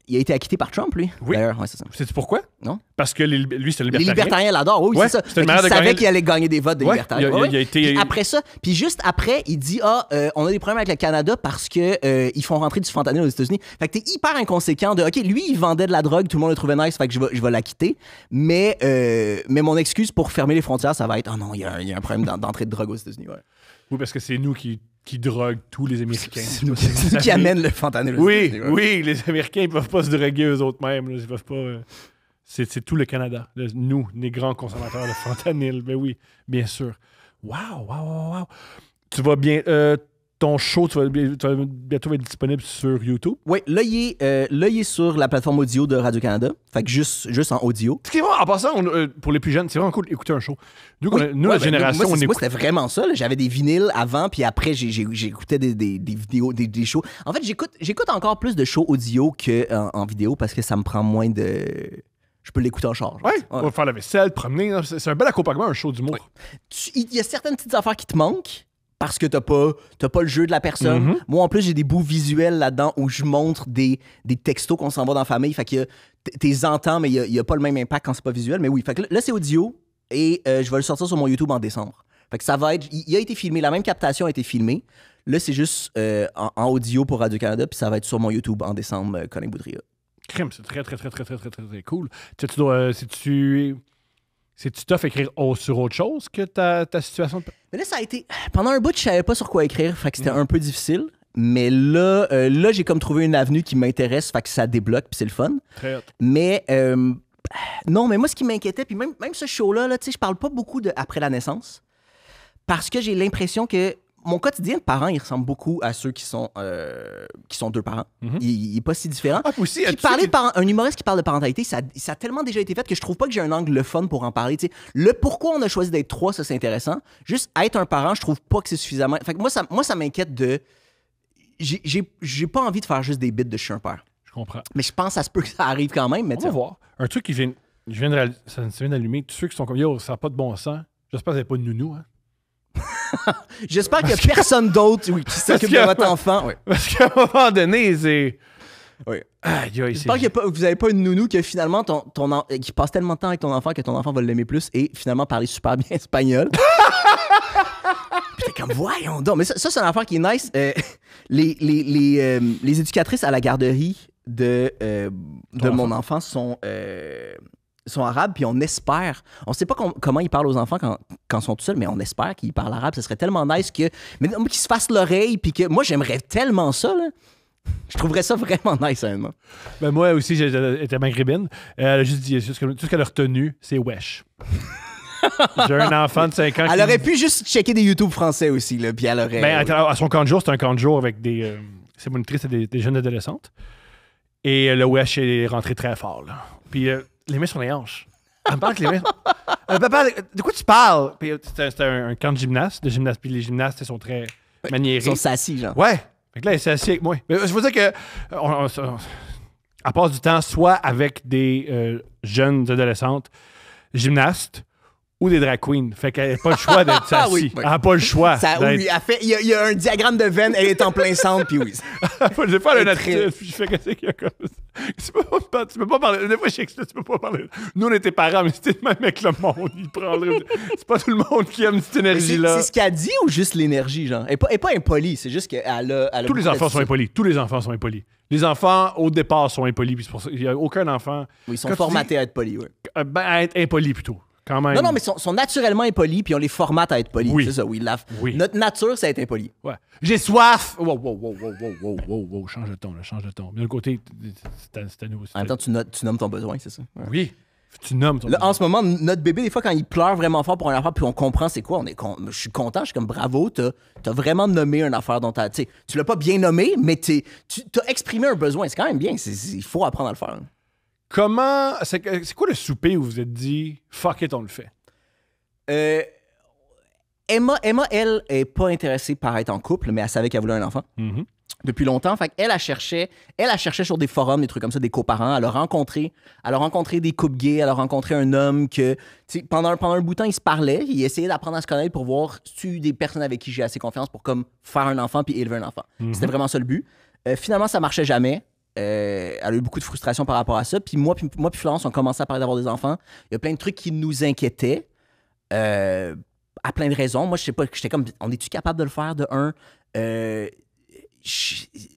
il a été acquitté par Trump, lui. Oui. D'ailleurs, ouais, c'est ça. Sais-tu pourquoi? Non? Parce que lui, c'est le Les libertarien. libertariens l'adorent, oui, Ouais, c'est ça. c'était une Fait manière qu'il de savait gagner- qu'il allait gagner des votes de Ouais, libertariens. il a- Ouais, il a ouais. été- Puis après ça, puis juste après, il dit on a des problèmes avec le Canada parce que ils font rentrer du fentanyl aux États-Unis. Fait que t'es hyper inconséquent de OK, lui il vendait de la drogue, tout le monde le trouvait nice, fait que je vais l'acquitter. Mais mon excuse pour fermer les frontières, ça va être non, il y a un problème d'entrée de drogue aux États-Unis. Ouais. Oui, parce que c'est nous qui droguent tous les Américains. C'est nous qui amène le fentanyl aux Oui, États-Unis. Ouais. oui, les Américains ils peuvent pas se droguer eux-mêmes. Ils peuvent pas. C'est tout le Canada. Nous, les grands consommateurs de fentanyl. Ben oui, bien sûr. Wow. Tu vas bien. Ton show, tu vas bientôt être disponible sur YouTube. Oui, là, il est sur la plateforme audio de Radio-Canada. Fait que juste en audio. Ce qui est vraiment, en passant, pour les plus jeunes, c'est vraiment cool d'écouter un show. Nous, Oui. nous Ouais, la ben, génération, moi, on moi, écoute. c'était vraiment ça. Là. J'avais des vinyles avant, puis après, j'écoutais des vidéos, des shows. En fait, j'écoute encore plus de shows audio qu'en vidéo parce que ça me prend moins de... Je peux l'écouter en charge. Ouais, on va faire la vaisselle, promener. C'est un bel accompagnement, un show d'humour. Il y a certaines petites affaires qui te manquent parce que t'as pas le jeu de la personne. Mhm. Moi, en plus, j'ai des bouts visuels là-dedans où je montre des textos qu'on s'envoie dans la famille. Fait que t'es entends, mais il y a pas le même impact quand c'est pas visuel. Mais oui, fait que là, c'est audio et je vais le sortir sur mon YouTube en décembre. Fait que ça va être... Il a été filmé, la même captation a été filmée. Là, c'est juste en audio pour Radio-Canada, puis ça va être sur mon YouTube en décembre, Colin Boudria. Crème, c'est très cool. C'est-tu tough écrire sur autre chose que ta situation? Mais là, ça a été... Pendant un bout, je savais pas sur quoi écrire, fait que c'était un peu difficile. Mais là, j'ai comme trouvé une avenue qui m'intéresse, fait que ça débloque, puis c'est le fun. Très hot. Mais non, mais moi, ce qui m'inquiétait, puis même ce show-là, tu sais, je parle pas beaucoup de après la naissance, parce que j'ai l'impression que mon quotidien de parent, il ressemble beaucoup à ceux qui sont deux parents. Il est pas si différent. Ah, puis aussi, Puis tu sais parler que- de un humoriste qui parle de parentalité, ça a tellement déjà été fait que je trouve pas que j'ai un angle le fun pour en parler. Tu sais, le pourquoi on a choisi d'être trois, ça c'est intéressant. Juste être un parent, je trouve pas que c'est suffisamment. Fait que moi, ça m'inquiète de. J'ai pas envie de faire juste des bits de je suis un père. Je comprends. Mais je pense que ça se peut que ça arrive quand même. Mais On tu va sais, voir. Un truc qui vient, ça vient d'allumer. Tous ceux qui sont comme yo, ça n'a pas de bon sens. J'espère que vous n'avez pas de nounou. Hein? j'espère qu'il y a personne d'autre qui s'occupe de que- votre enfant. Ouais. Parce qu'à un moment donné, c'est. Oui. Aïe, aïe, J'espère que vous n'avez pas une nounou que finalement qui passe tellement de temps avec ton enfant que ton enfant va l'aimer plus et finalement parler super bien espagnol. Puis t'es comme, voyons donc. Mais ça c'est une affaire qui est nice. Les éducatrices à la garderie de mon enfant sont arabes, puis on espère. On sait pas comment ils parlent aux enfants quand ils sont tout seuls, mais on espère qu'ils parlent arabe. Ce serait tellement nice qu'ils se fassent l'oreille, puis que moi, j'aimerais tellement ça, là. Je trouverais ça vraiment nice, honnêtement. Ben moi aussi, j'étais maghrébine. Elle a juste dit, tout ce qu'elle a retenu, c'est wesh. J'ai un enfant de 5 ans. Elle aurait pu juste checker des YouTube français aussi, là, puis elle aurait... Ben, à son camp de jour, c'est un camp de jour avec des... c'est monitrice et des jeunes adolescentes. Et le wesh est rentré très fort, là. Puis les mains sur les hanches. Elle me parle avec les mains... Papa, de quoi tu parles? Puis c'était un camp de gymnastes, puis les gymnastes, ils sont très maniérés. Ils sont sassy, genre. Ouais. Fait que là, elle s'est assise avec moi. Mais je veux dire que elle passe du temps soit avec des jeunes adolescentes gymnastes ou des drag queens. Fait qu'elle n'a pas le choix d'être assise. Oui. Elle n'a pas le choix. Oui, il y a un diagramme de veine, elle est en plein centre, puis oui. J'ai pas Elle la est très- nature. Je fais que c'est qu'il y a comme ça. Tu peux pas parler. Des fois, je sais que tu peux pas parler. Nous, on était parents, mais c'était même avec le monde. Il prendrait... C'est pas tout le monde qui aime cette énergie-là. C'est ce qu'elle dit ou juste l'énergie, genre? Elle est pas impolie, c'est juste qu'elle a Tous les beaucoup enfants sont d'attitude. impolis. Tous les enfants sont impolis. Les enfants, au départ, sont impolis. Puis c'est pour ça qu'il n'y a aucun enfant. Oui, ils sont Quand tu formatés à être polis, oui. à être impoli plutôt. Quand même. Non, mais ils sont naturellement impolis, puis on les formate à être polis. Oui. C'est ça, oui. Oui. Notre nature, c'est être impoli. Ouais. J'ai soif! Wow, change de ton, là, change de ton. De l'autre côté, c'est à nous aussi. En même temps, tu nommes ton besoin, c'est ça? Ouais. Oui, tu nommes ton. Là, en ce moment, notre bébé, des fois, quand il pleure vraiment fort pour une affaire, puis on comprend c'est quoi, je suis content, je suis comme bravo, t'as vraiment nommé une affaire dont tu sais, tu l'as pas bien nommé, mais tu t'as exprimé un besoin. C'est quand même bien, il faut apprendre à le faire. Comment. C'est quoi le souper où vous vous êtes dit, fuck it, on le fait? Emma, elle, est pas intéressée par être en couple, mais elle savait qu'elle voulait un enfant depuis longtemps. Fait qu'elle, elle cherchait sur des forums, des trucs comme ça, des coparents. Elle a rencontré des couples gays, elle a rencontré un homme que, tu sais, pendant un bout de temps, ils se parlaient, ils essayaient d'apprendre à se connaître pour voir si des personnes avec qui j'ai assez confiance pour comme faire un enfant puis élever un enfant. C'était vraiment ça le but. Finalement, ça marchait jamais. Elle a eu beaucoup de frustration par rapport à ça. Puis moi puis Florence, on commençait à parler d'avoir des enfants. Il y a plein de trucs qui nous inquiétaient. À plein de raisons. Moi, je sais pas, j'étais comme, on est-tu capable de le faire de un?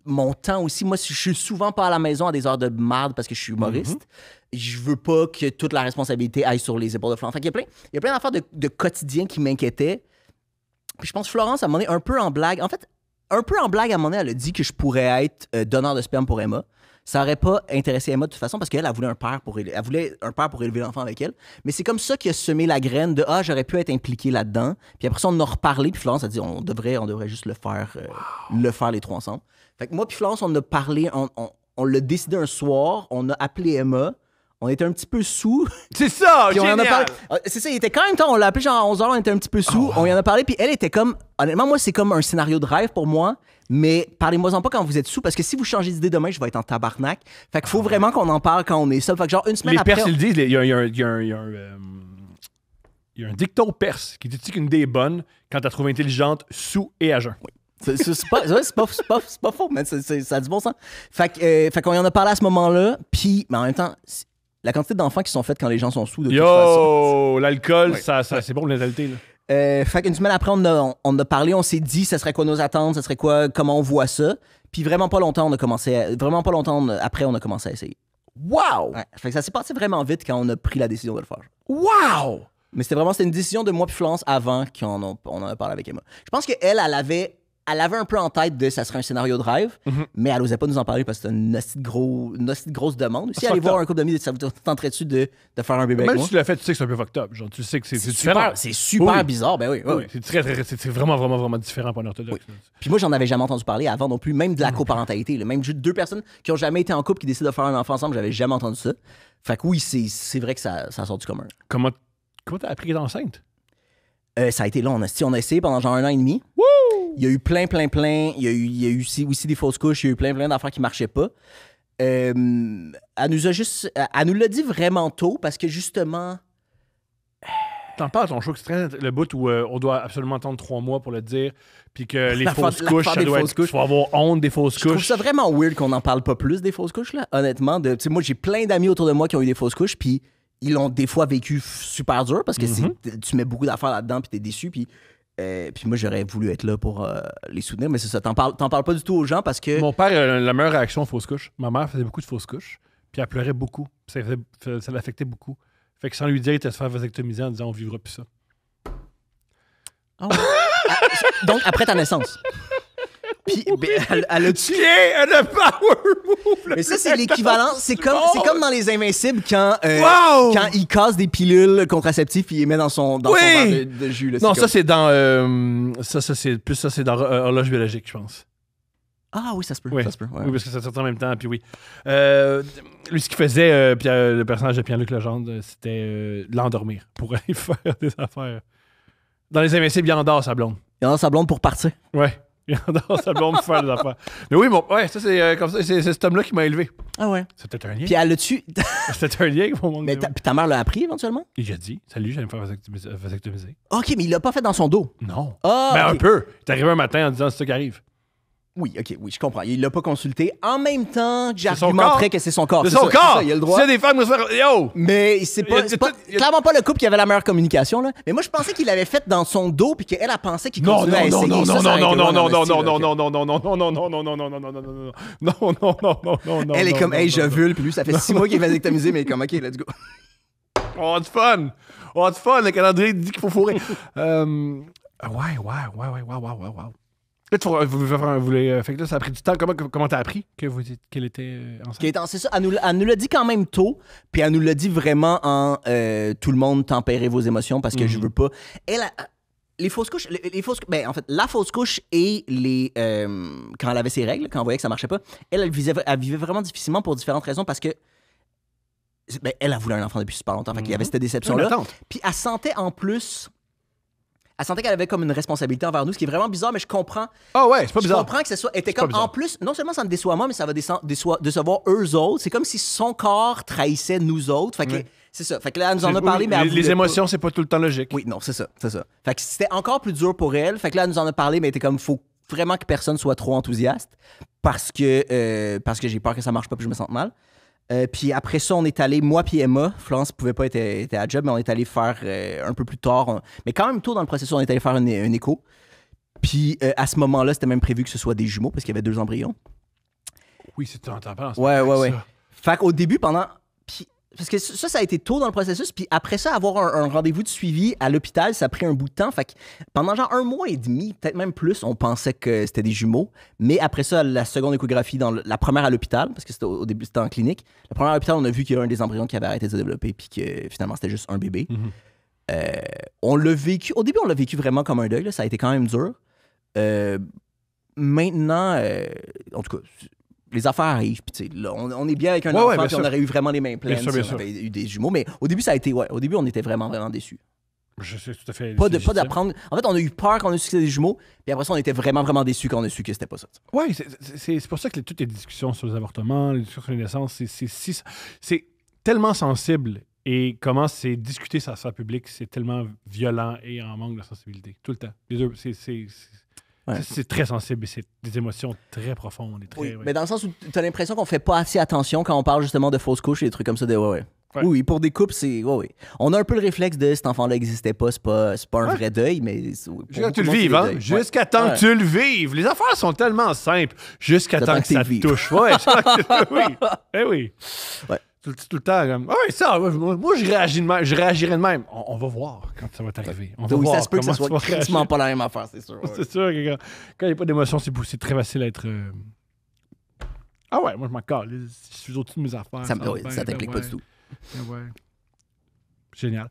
Mon temps aussi, moi, je suis souvent pas à la maison à des heures de marde parce que je suis humoriste. Je veux pas que toute la responsabilité aille sur les épaules de Florence. Fait qu'il y a plein d'affaires de quotidien qui m'inquiétaient. Puis je pense que Florence, à un moment donné, un peu en blague, à un moment donné, elle a dit que je pourrais être donneur de sperme pour Emma. Ça aurait pas intéressé Emma de toute façon parce qu'elle voulait un père pour élever l'enfant avec elle. Mais c'est comme ça qu'il a semé la graine de j'aurais pu être impliqué là-dedans. Puis après ça, on en a reparlé. Puis Florence a dit on devrait juste le faire les trois ensemble. Fait que moi puis Florence, on a parlé, on l'a décidé un soir, on a appelé Emma. On était un petit peu sous. C'est ça! Puis on en a génial! parlé. C'est ça, il était quand même temps. On l'a appelé genre à 11h, on était un petit peu sous. On y en a parlé, puis elle était comme. Honnêtement, moi, c'est comme un scénario de rêve pour moi. Mais parlez-moi-en pas quand vous êtes sous, parce que si vous changez d'idée demain, je vais être en tabarnak. Fait qu'il faut vraiment qu'on en parle quand on est seul. Fait que genre une semaine Les après. Perses, ils le disent, il y a un dicton perse qui dit qu'une idée est bonne quand t'as trouvé intelligente, sous et à jeun. C'est pas faux, mais ça a du bon sens. Fait qu'on y en a parlé à ce moment-là, puis, mais en même temps, la quantité d'enfants qui sont faits quand les gens sont sous, de toute façon. Yo! L'alcool, Ouais. ça, c'est bon pour la natalité, là. Fait qu'une semaine après, on a parlé, on s'est dit, ce serait quoi nos attentes, ce serait quoi, comment on voit ça. Puis vraiment pas longtemps après, on a commencé à essayer. Wow! Ouais. Fait que ça s'est passé vraiment vite quand on a pris la décision de le faire. Wow! Mais c'était une décision de moi puis Florence avant qu'on en a parlé avec Emma. Je pense qu'elle avait elle avait un peu en tête de ça serait un scénario de rêve, mais elle osait pas nous en parler parce que c'était une hostie de grosse demande. Si C'est aller fucked voir up. un couple d'amis, ça vous tenterait-tu de faire un bébé Même avec moi? si tu l'as fait, tu sais que c'est un peu fucked up. Genre, tu sais que c'est C'est différent. super, c'est super Oui. bizarre, ben oui. Oui, c'est vraiment, vraiment, vraiment différent pour un orthodoxe. Puis moi, j'en avais jamais entendu parler avant non plus, même de la coparentalité. Là. Même juste deux personnes qui ont jamais été en couple, qui décident de faire un enfant ensemble, j'avais jamais entendu ça. Fait que oui, c'est vrai que ça sort du commun. Comment t'as appris qu'elle est enceinte? Ça a été long. On a essayé pendant genre 1 an et demi. Il y a eu plein. Il y a eu aussi des fausses couches. Il y a eu plein d'affaires qui marchaient pas. Elle nous l'a dit vraiment tôt parce que justement... T'en parles à ton show, que c'est très le bout où on doit absolument attendre 3 mois pour le dire, puis que les L'affaire- fausses couches, l'affaire ça des doit fausses être... couches. Il faut avoir honte des fausses Je trouve couches. ça vraiment weird qu'on n'en parle pas plus des fausses couches, là, honnêtement. Tu sais, moi, j'ai plein d'amis autour de moi qui ont eu des fausses couches, puis ils l'ont des fois vécu super dur parce que tu mets beaucoup d'affaires là-dedans, puis t'es déçu, puis moi, j'aurais voulu être là pour les soutenir, mais c'est ça. T'en parles pas du tout aux gens parce que... Mon père a la meilleure réaction aux fausses couches. Ma mère faisait beaucoup de fausses couches, puis elle pleurait beaucoup. Puis ça l'affectait beaucoup. Fait que sans lui dire, il était se faire vasectomiser en disant on vivra plus ça. Ah ouais. Donc, après ta naissance. Puis, elle a tué. Tiens, le power move! Mais ça, c'est l'équivalent. C'est comme dans Les Invincibles quand Wow! il casse des pilules contraceptives puis il les met dans son verre de jus. Là. Non, C'est ça, comme- c'est dans... ça, c'est dans Horloge biologique, je pense. Ah oui, ça se peut. Oui. Ça se peut. Ouais. Oui, parce que ça sortait en même temps, puis oui. Lui, ce qu'il faisait, le personnage de Pierre-Luc Legendre, c'était l'endormir pour aller faire des affaires. Dans Les Invincibles, il endort sa blonde. Il y en a sa blonde pour partir. Ouais. Il endort sa blonde pour faire des affaires. Mais oui, bon, ouais, ça, c'est comme ça. C'est cet homme-là qui m'a élevé. Ah ouais. C'est peut-être un lien. Puis elle l'a tué. C'était un lien pour mon Mais puis ta mère l'a appris éventuellement? Il a dit, salut, j'allais me faire vasectomiser. Ok, mais il l'a pas fait dans son dos. Non. Ah, Ben, ok. un peu. T'es arrivé un matin en disant, c'est ça qui arrive. Oui, ok, oui, je comprends. Il l'a pas consulté. En même temps, son j'argumenterais corps. que c'est son corps. C'est C'est son ça, corps! c'est ça, il a le droit. C'est des femmes qui se faire. Yo! Mais c'est Il y a- clairement pas le couple qui avait la meilleure communication. Là. Mais moi, je pensais qu'il l'avait fait dans son dos puis qu'elle a pensé qu'il Non, continuait à essayer. non, Ça, non, ça aurait non, été non, one non, on non, the style, non, ok. non, non, non, non, non, non, non, non, non, non, non, non, non, non, non, non, non, non. Elle est comme, non, hey, non, je non. vule, puis lui, ça fait 6 mois qu'il est vasectomisé, mais comme, ok, let's go. On a du fun! On a du fun! Le calendrier dit qu'il faut fourrer. Ouais. Là, fait que là, ça a pris du temps. Comment t'as appris qu'elle était enceinte? C'est ça, elle nous l'a dit quand même tôt, puis elle nous l'a dit vraiment en tout le monde tempérez vos émotions parce que je veux pas. Les fausses couches, ben, en fait, la fausse couche et quand elle avait ses règles, quand on voyait que ça marchait pas, elle vivait vraiment difficilement pour différentes raisons parce que ben, elle a voulu un enfant depuis super longtemps, fait qu'il y avait cette déception-là. Puis elle sentait en plus. Elle sentait qu'elle avait comme une responsabilité envers nous, ce qui est vraiment bizarre, mais je comprends. Ah ouais, c'est pas Je bizarre. comprends que ça soit. Était pas comme. bizarre. En plus, non seulement ça me déçoit moi, mais ça va décevoir eux autres. C'est comme si son corps trahissait nous autres. Fait que Ouais. c'est ça. Fait que là, elle nous en a parlé, mais elle les voulait émotions, c'est pas tout le temps logique. pas. Oui, non, c'est ça. Fait que c'était encore plus dur pour elle. Fait que là, elle nous en a parlé, mais elle était comme, faut vraiment que personne soit trop enthousiaste parce que j'ai peur que ça marche pas puis je me sente mal. Puis après ça, on est allé, moi puis Emma, Florence pouvait pas être à job, mais on est allé faire un peu plus tard, mais quand même tôt dans le processus, on est allé faire un écho. Puis à ce moment-là, c'était même prévu que ce soit des jumeaux parce qu'il y avait 2 embryons. Oui, c'est t'en parles. Ouais. Fait qu'au début, parce que ça a été tôt dans le processus, puis après ça, avoir un rendez-vous de suivi à l'hôpital, ça a pris un bout de temps. Fait que pendant genre 1 mois et demi, peut-être même plus, on pensait que c'était des jumeaux. Mais après ça, la seconde échographie, la première à l'hôpital, parce que au début, c'était en clinique. La première à l'hôpital, on a vu qu'il y a un des embryons qui avait arrêté de se développer, puis que finalement, c'était juste un bébé. On l'a vécu, au début, on l'a vécu vraiment comme un deuil, là. Ça a été quand même dur. Maintenant, en tout cas, les affaires arrivent, puis tu sais, là, on est bien avec un enfant, puis on aurait eu vraiment les mains pleines Bien sûr, si bien on sûr. avait eu des jumeaux. Mais au début, ça a été, au début, on était vraiment, vraiment déçus. Je sais tout à fait. Pas d'apprendre. En fait, on a eu peur quand on a su que c'était des jumeaux, puis après ça, on était vraiment, vraiment déçus quand on a su que c'était pas ça. Oui, c'est pour ça que toutes les discussions sur les avortements, les discussions sur les naissances, c'est tellement sensible et comment c'est discuté sur la sphère publique, c'est tellement violent et en manque de sensibilité. Tout le temps. Les deux, c'est très sensible et c'est des émotions très profondes. Et très, Oui, mais dans le sens où tu as l'impression qu'on fait pas assez attention quand on parle justement de fausses couches et des trucs comme ça. Ouais. Oui, pour des couples, c'est. Ouais. On a un peu le réflexe de cet enfant-là n'existait pas, c'est pas un vrai deuil, mais. Jusqu'à tu le vives, hein? Jusqu'à temps que tu le vives. Les affaires sont tellement simples. Jusqu'à temps que ça te touche. Ouais, oui. Eh oui. Ouais. Tout le temps, comme, ah oui, ça, moi, je réagis de même. Je réagirais de même. On va voir quand ça va t'arriver. On va Oui, voir ça se peut que ça comment soit tu vas réagir. quasiment pas la même affaire, c'est sûr. Ouais. C'est sûr que quand il n'y a pas d'émotion, c'est très facile à être. Ah ouais, moi, je m'en cale. Je suis au-dessus de mes affaires. Ça, va ouais, bien, ça t'implique pas du tout. Ouais. Génial.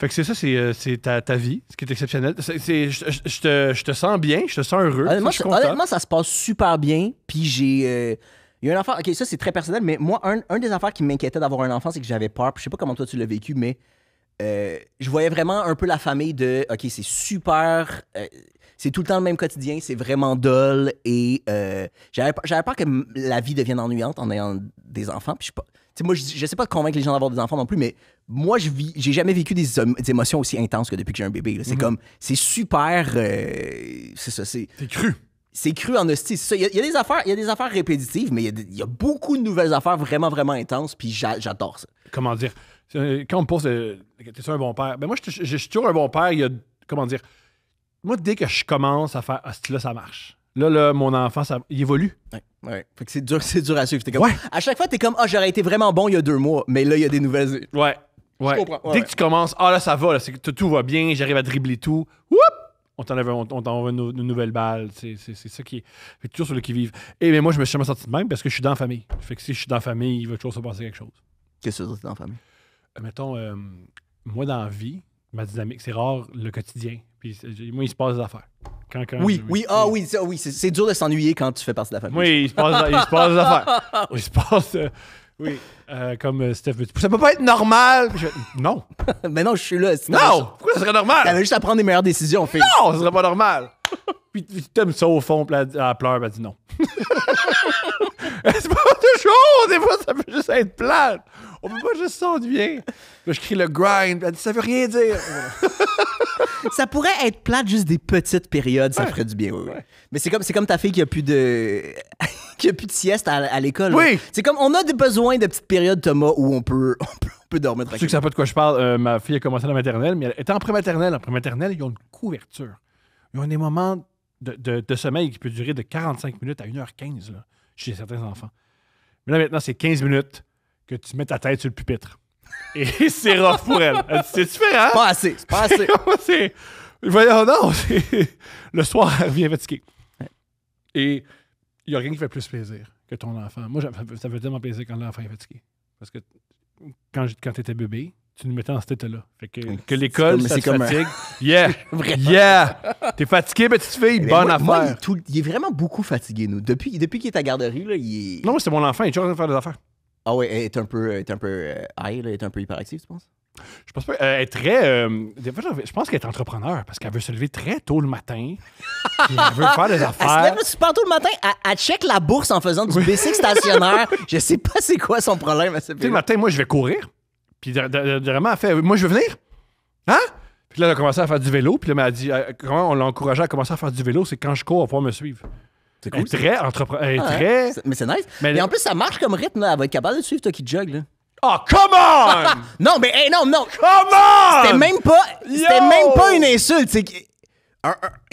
Fait que c'est ça, c'est ta vie, ce qui est exceptionnel. Je te sens bien, je te sens heureux. Honnêtement, je suis content. honnêtement, ça se passe super bien. Puis j'ai. Il y a une affaire. Ok, ça, c'est très personnel, mais moi, un des affaires qui m'inquiétait d'avoir un enfant, c'est que j'avais peur. Puis je sais pas comment toi tu l'as vécu, mais je voyais vraiment un peu la famille de. Ok, c'est super. C'est tout le temps le même quotidien, c'est vraiment dull. Et j'avais peur que la vie devienne ennuyante en ayant des enfants. Puis moi, je sais pas convaincre les gens d'avoir des enfants non plus, mais moi, j'ai jamais vécu des émotions aussi intenses que depuis que j'ai un bébé. Là. C'est comme. C'est super. C'est ça, c'est. C'est cru. C'est cru en hostie, c'est ça. Il y a des affaires répétitives, mais il y a beaucoup de nouvelles affaires vraiment, vraiment intenses, puis j'adore ça. Comment dire? Quand on me pose t'es-tu un bon père? Ben moi, je suis toujours un bon père. Il y a, comment dire? Moi, dès que je commence à faire là, ça marche. Là, mon enfant, il évolue. Ouais. Fait que c'est dur à suivre. Comme, à chaque fois, t'es comme, j'aurais été vraiment bon il y a 2 mois, mais là, il y a des nouvelles. Ouais. Je comprends. Dès que tu commences, là, ça va, là, tout va bien, j'arrive à dribbler tout. Whoop! On t'envoie une nouvelle balle. C'est ça qui est. Fait que toujours sur le qui-vive. Et mais moi, je me suis jamais senti de même parce que je suis dans la famille. Fait que si je suis dans la famille, il va toujours se passer quelque chose. Qu'est-ce que c'est dans la famille? Mettons, moi, dans la vie, ma dynamique, c'est rare le quotidien. Puis moi, il se passe des affaires. Oui, c'est dur de s'ennuyer quand tu fais partie de la famille. Oui, il se passe des affaires. Il se passe. Comme Steph me dit, ça peut pas être normal. Non. Mais non, je suis là. Non! Pourquoi ça serait normal? T'avais juste à prendre des meilleures décisions, fait. Non, ça serait pas normal. Puis tu t'aimes ça au fond, puis elle pleure, puis elle dit non. C'est pas toujours! Des fois, ça peut juste être plate. On peut pas juste s'ennuyer. Là, je crie le grind, puis elle dit ça veut rien dire. Ça pourrait être plate juste des petites périodes, ça ferait du bien, oui. Mais c'est comme ta fille qui a plus de sieste à l'école. Oui. Là. C'est comme on a besoin de petites périodes, Thomas, où on peut dormir Tu sais que ça pas de quoi je parle. Ma fille a commencé la maternelle, mais elle était en prématernelle. En prématernelle, ils ont une couverture. Ils ont des moments de sommeil qui peut durer de 45 minutes à 1h15 là, chez certains enfants. Mais là, maintenant, c'est 15 minutes que tu mets ta tête sur le pupitre. Et c'est rough pour elle. Elle dit, c'est différent. C'est pas assez. Voyons, non. Le soir, elle revient fatiguée. Et il n'y a rien qui fait plus plaisir que ton enfant. Moi, ça fait tellement plaisir quand l'enfant est fatigué. Parce que quand tu étais bébé, tu nous mettais dans cet état-là. Fait que l'école, ça te fatigue. Yeah! T'es fatigué, petite fille, bonne affaire. Il est vraiment beaucoup fatigué, nous. Depuis qu'il est à garderie, là, il est... Non, c'est mon enfant, il est toujours en train de faire des affaires. Ah ouais, elle est un peu high, elle est un peu hyperactive, tu penses? Je pense pas. Elle est très. Des fois, je pense qu'elle est entrepreneur parce qu'elle veut se lever très tôt le matin. Puis elle veut faire des affaires. Elle se lève super tôt le matin, elle check la bourse en faisant du basic stationnaire. Je sais pas c'est quoi son problème à ce le matin, moi, je vais courir. Puis vraiment, elle fait moi, je veux venir. Hein? Puis là, elle a commencé à faire du vélo. Puis là, elle m'a dit comment on l'a encouragé à commencer à faire du vélo, c'est quand je cours, on va pouvoir me suivre. C'est cool. Elle est très entrepreneur. Ouais. Mais c'est nice. Mais et en plus, ça marche comme rythme. Là. Elle va être capable de suivre toi qui jogue. Là. Oh, come on! Non, mais non. Come on! C'était même pas une insulte. C'est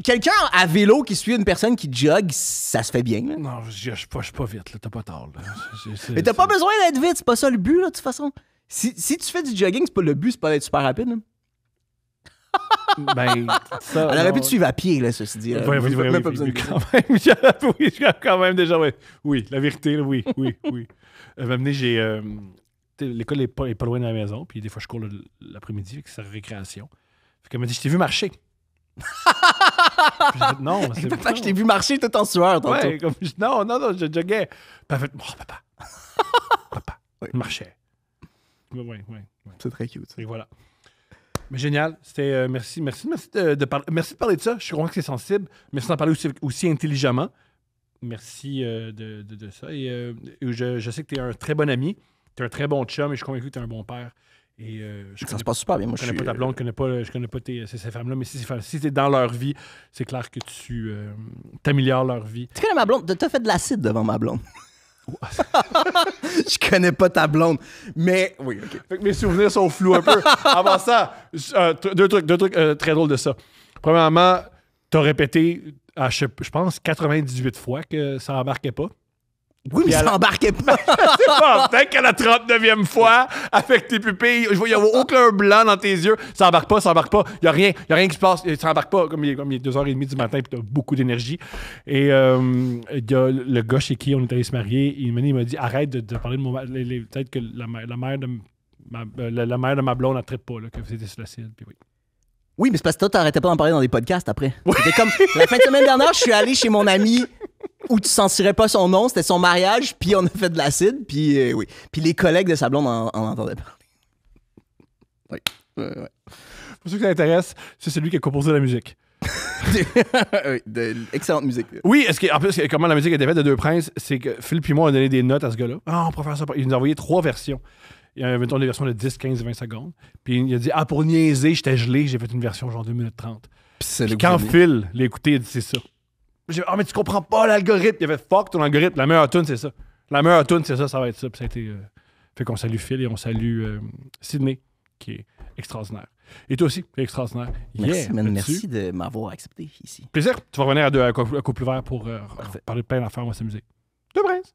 quelqu'un à vélo qui suit une personne qui jogue, ça se fait bien. Là. Non, je suis pas vite. Là. T'as pas tard. Là. Mais t'as pas besoin d'être vite. C'est pas ça le but, là, de toute façon. Si tu fais du jogging, c'est pas le but, c'est pas d'être super rapide. Là. Ben, ça. Elle aurait pu te suivre à pied, là, ceci dit. Oui, quand même déjà, oui, la vérité, oui. M'amener, l'école est pas loin de la maison, puis des fois je cours l'après-midi, c'est sa récréation. Fait qu'elle m'a dit, je t'ai vu marcher. Non, c'est pas. Je t'ai vu marcher tout en sueur, tantôt. Ouais, non, je joguais. Puis elle fait, papa. Je marchais. Ouais. C'est très cute. Et voilà. Mais génial. C'était merci de parler. Merci de parler de ça. Je suis convaincu que c'est sensible. Merci d'en parler aussi intelligemment. Merci de ça. Et je sais que tu es un très bon ami. Tu es un très bon chum et je suis convaincu que tu es un bon père. Et ça se passe super bien. Moi, je connais pas ta blonde, je connais pas ces femmes-là, mais si tu es dans leur vie, c'est clair que tu t'améliores leur vie. Tu connais ma blonde? T'as fait de l'acide devant ma blonde. Je connais pas ta blonde, mais oui, ok. Fait que mes souvenirs sont flous un peu. Avant ça, deux trucs très drôles de ça. Premièrement, t'as répété, je pense, 98 fois que ça embarquait pas. Oui, mais Puis ça embarquait pas. C'est pas peut-être qu'à la 39e fois, avec tes pupilles, il n'y a aucun blanc dans tes yeux. Ça embarque pas. Il n'y a rien qui se passe. Ça embarque pas comme il est 2h30 du matin, puis tu as beaucoup d'énergie. Et il y a le gars chez qui on est allé se marier, il m'a dit arrête de parler de mon mari. Peut-être que la mère de ma blonde, elle ne trippe pas, là, que c'était sur l'acide. Puis oui. Oui, mais c'est parce que toi, t'arrêtais pas d'en parler dans des podcasts après. C'était comme, la fin de semaine dernière, je suis allé chez mon ami où tu sentirais pas son nom, c'était son mariage, puis on a fait de l'acide, puis oui. Puis les collègues de sa blonde en entendaient parler. Oui. Pour ceux que ça intéresse, c'est celui qui a composé la musique. Oui, excellente musique. Oui, en plus, comment la musique a été faite de Deux Princes, c'est que Philippe et moi, on a donné des notes à ce gars-là. Ah, on pourrait faire ça. Il nous a envoyé 3 versions. Il y avait, mettons, des versions de 10, 15, 20 secondes. Puis il a dit, pour niaiser, j'étais gelé, j'ai fait une version genre 2 minutes 30. Puis quand Phil l'a écouté, il a dit, c'est ça. J'ai dit, mais tu comprends pas l'algorithme. Il avait fuck ton algorithme. La meilleure tune, c'est ça. La meilleure tune, c'est ça, ça va être ça. Puis ça a été. Fait qu'on salue Phil et on salue Sydney, qui est extraordinaire. Et toi aussi, qui est extraordinaire. Merci, merci de m'avoir accepté ici. Plaisir. Tu vas revenir à Couple Vert pour parler de plein d'affaires, on va s'amuser. Deux Princes.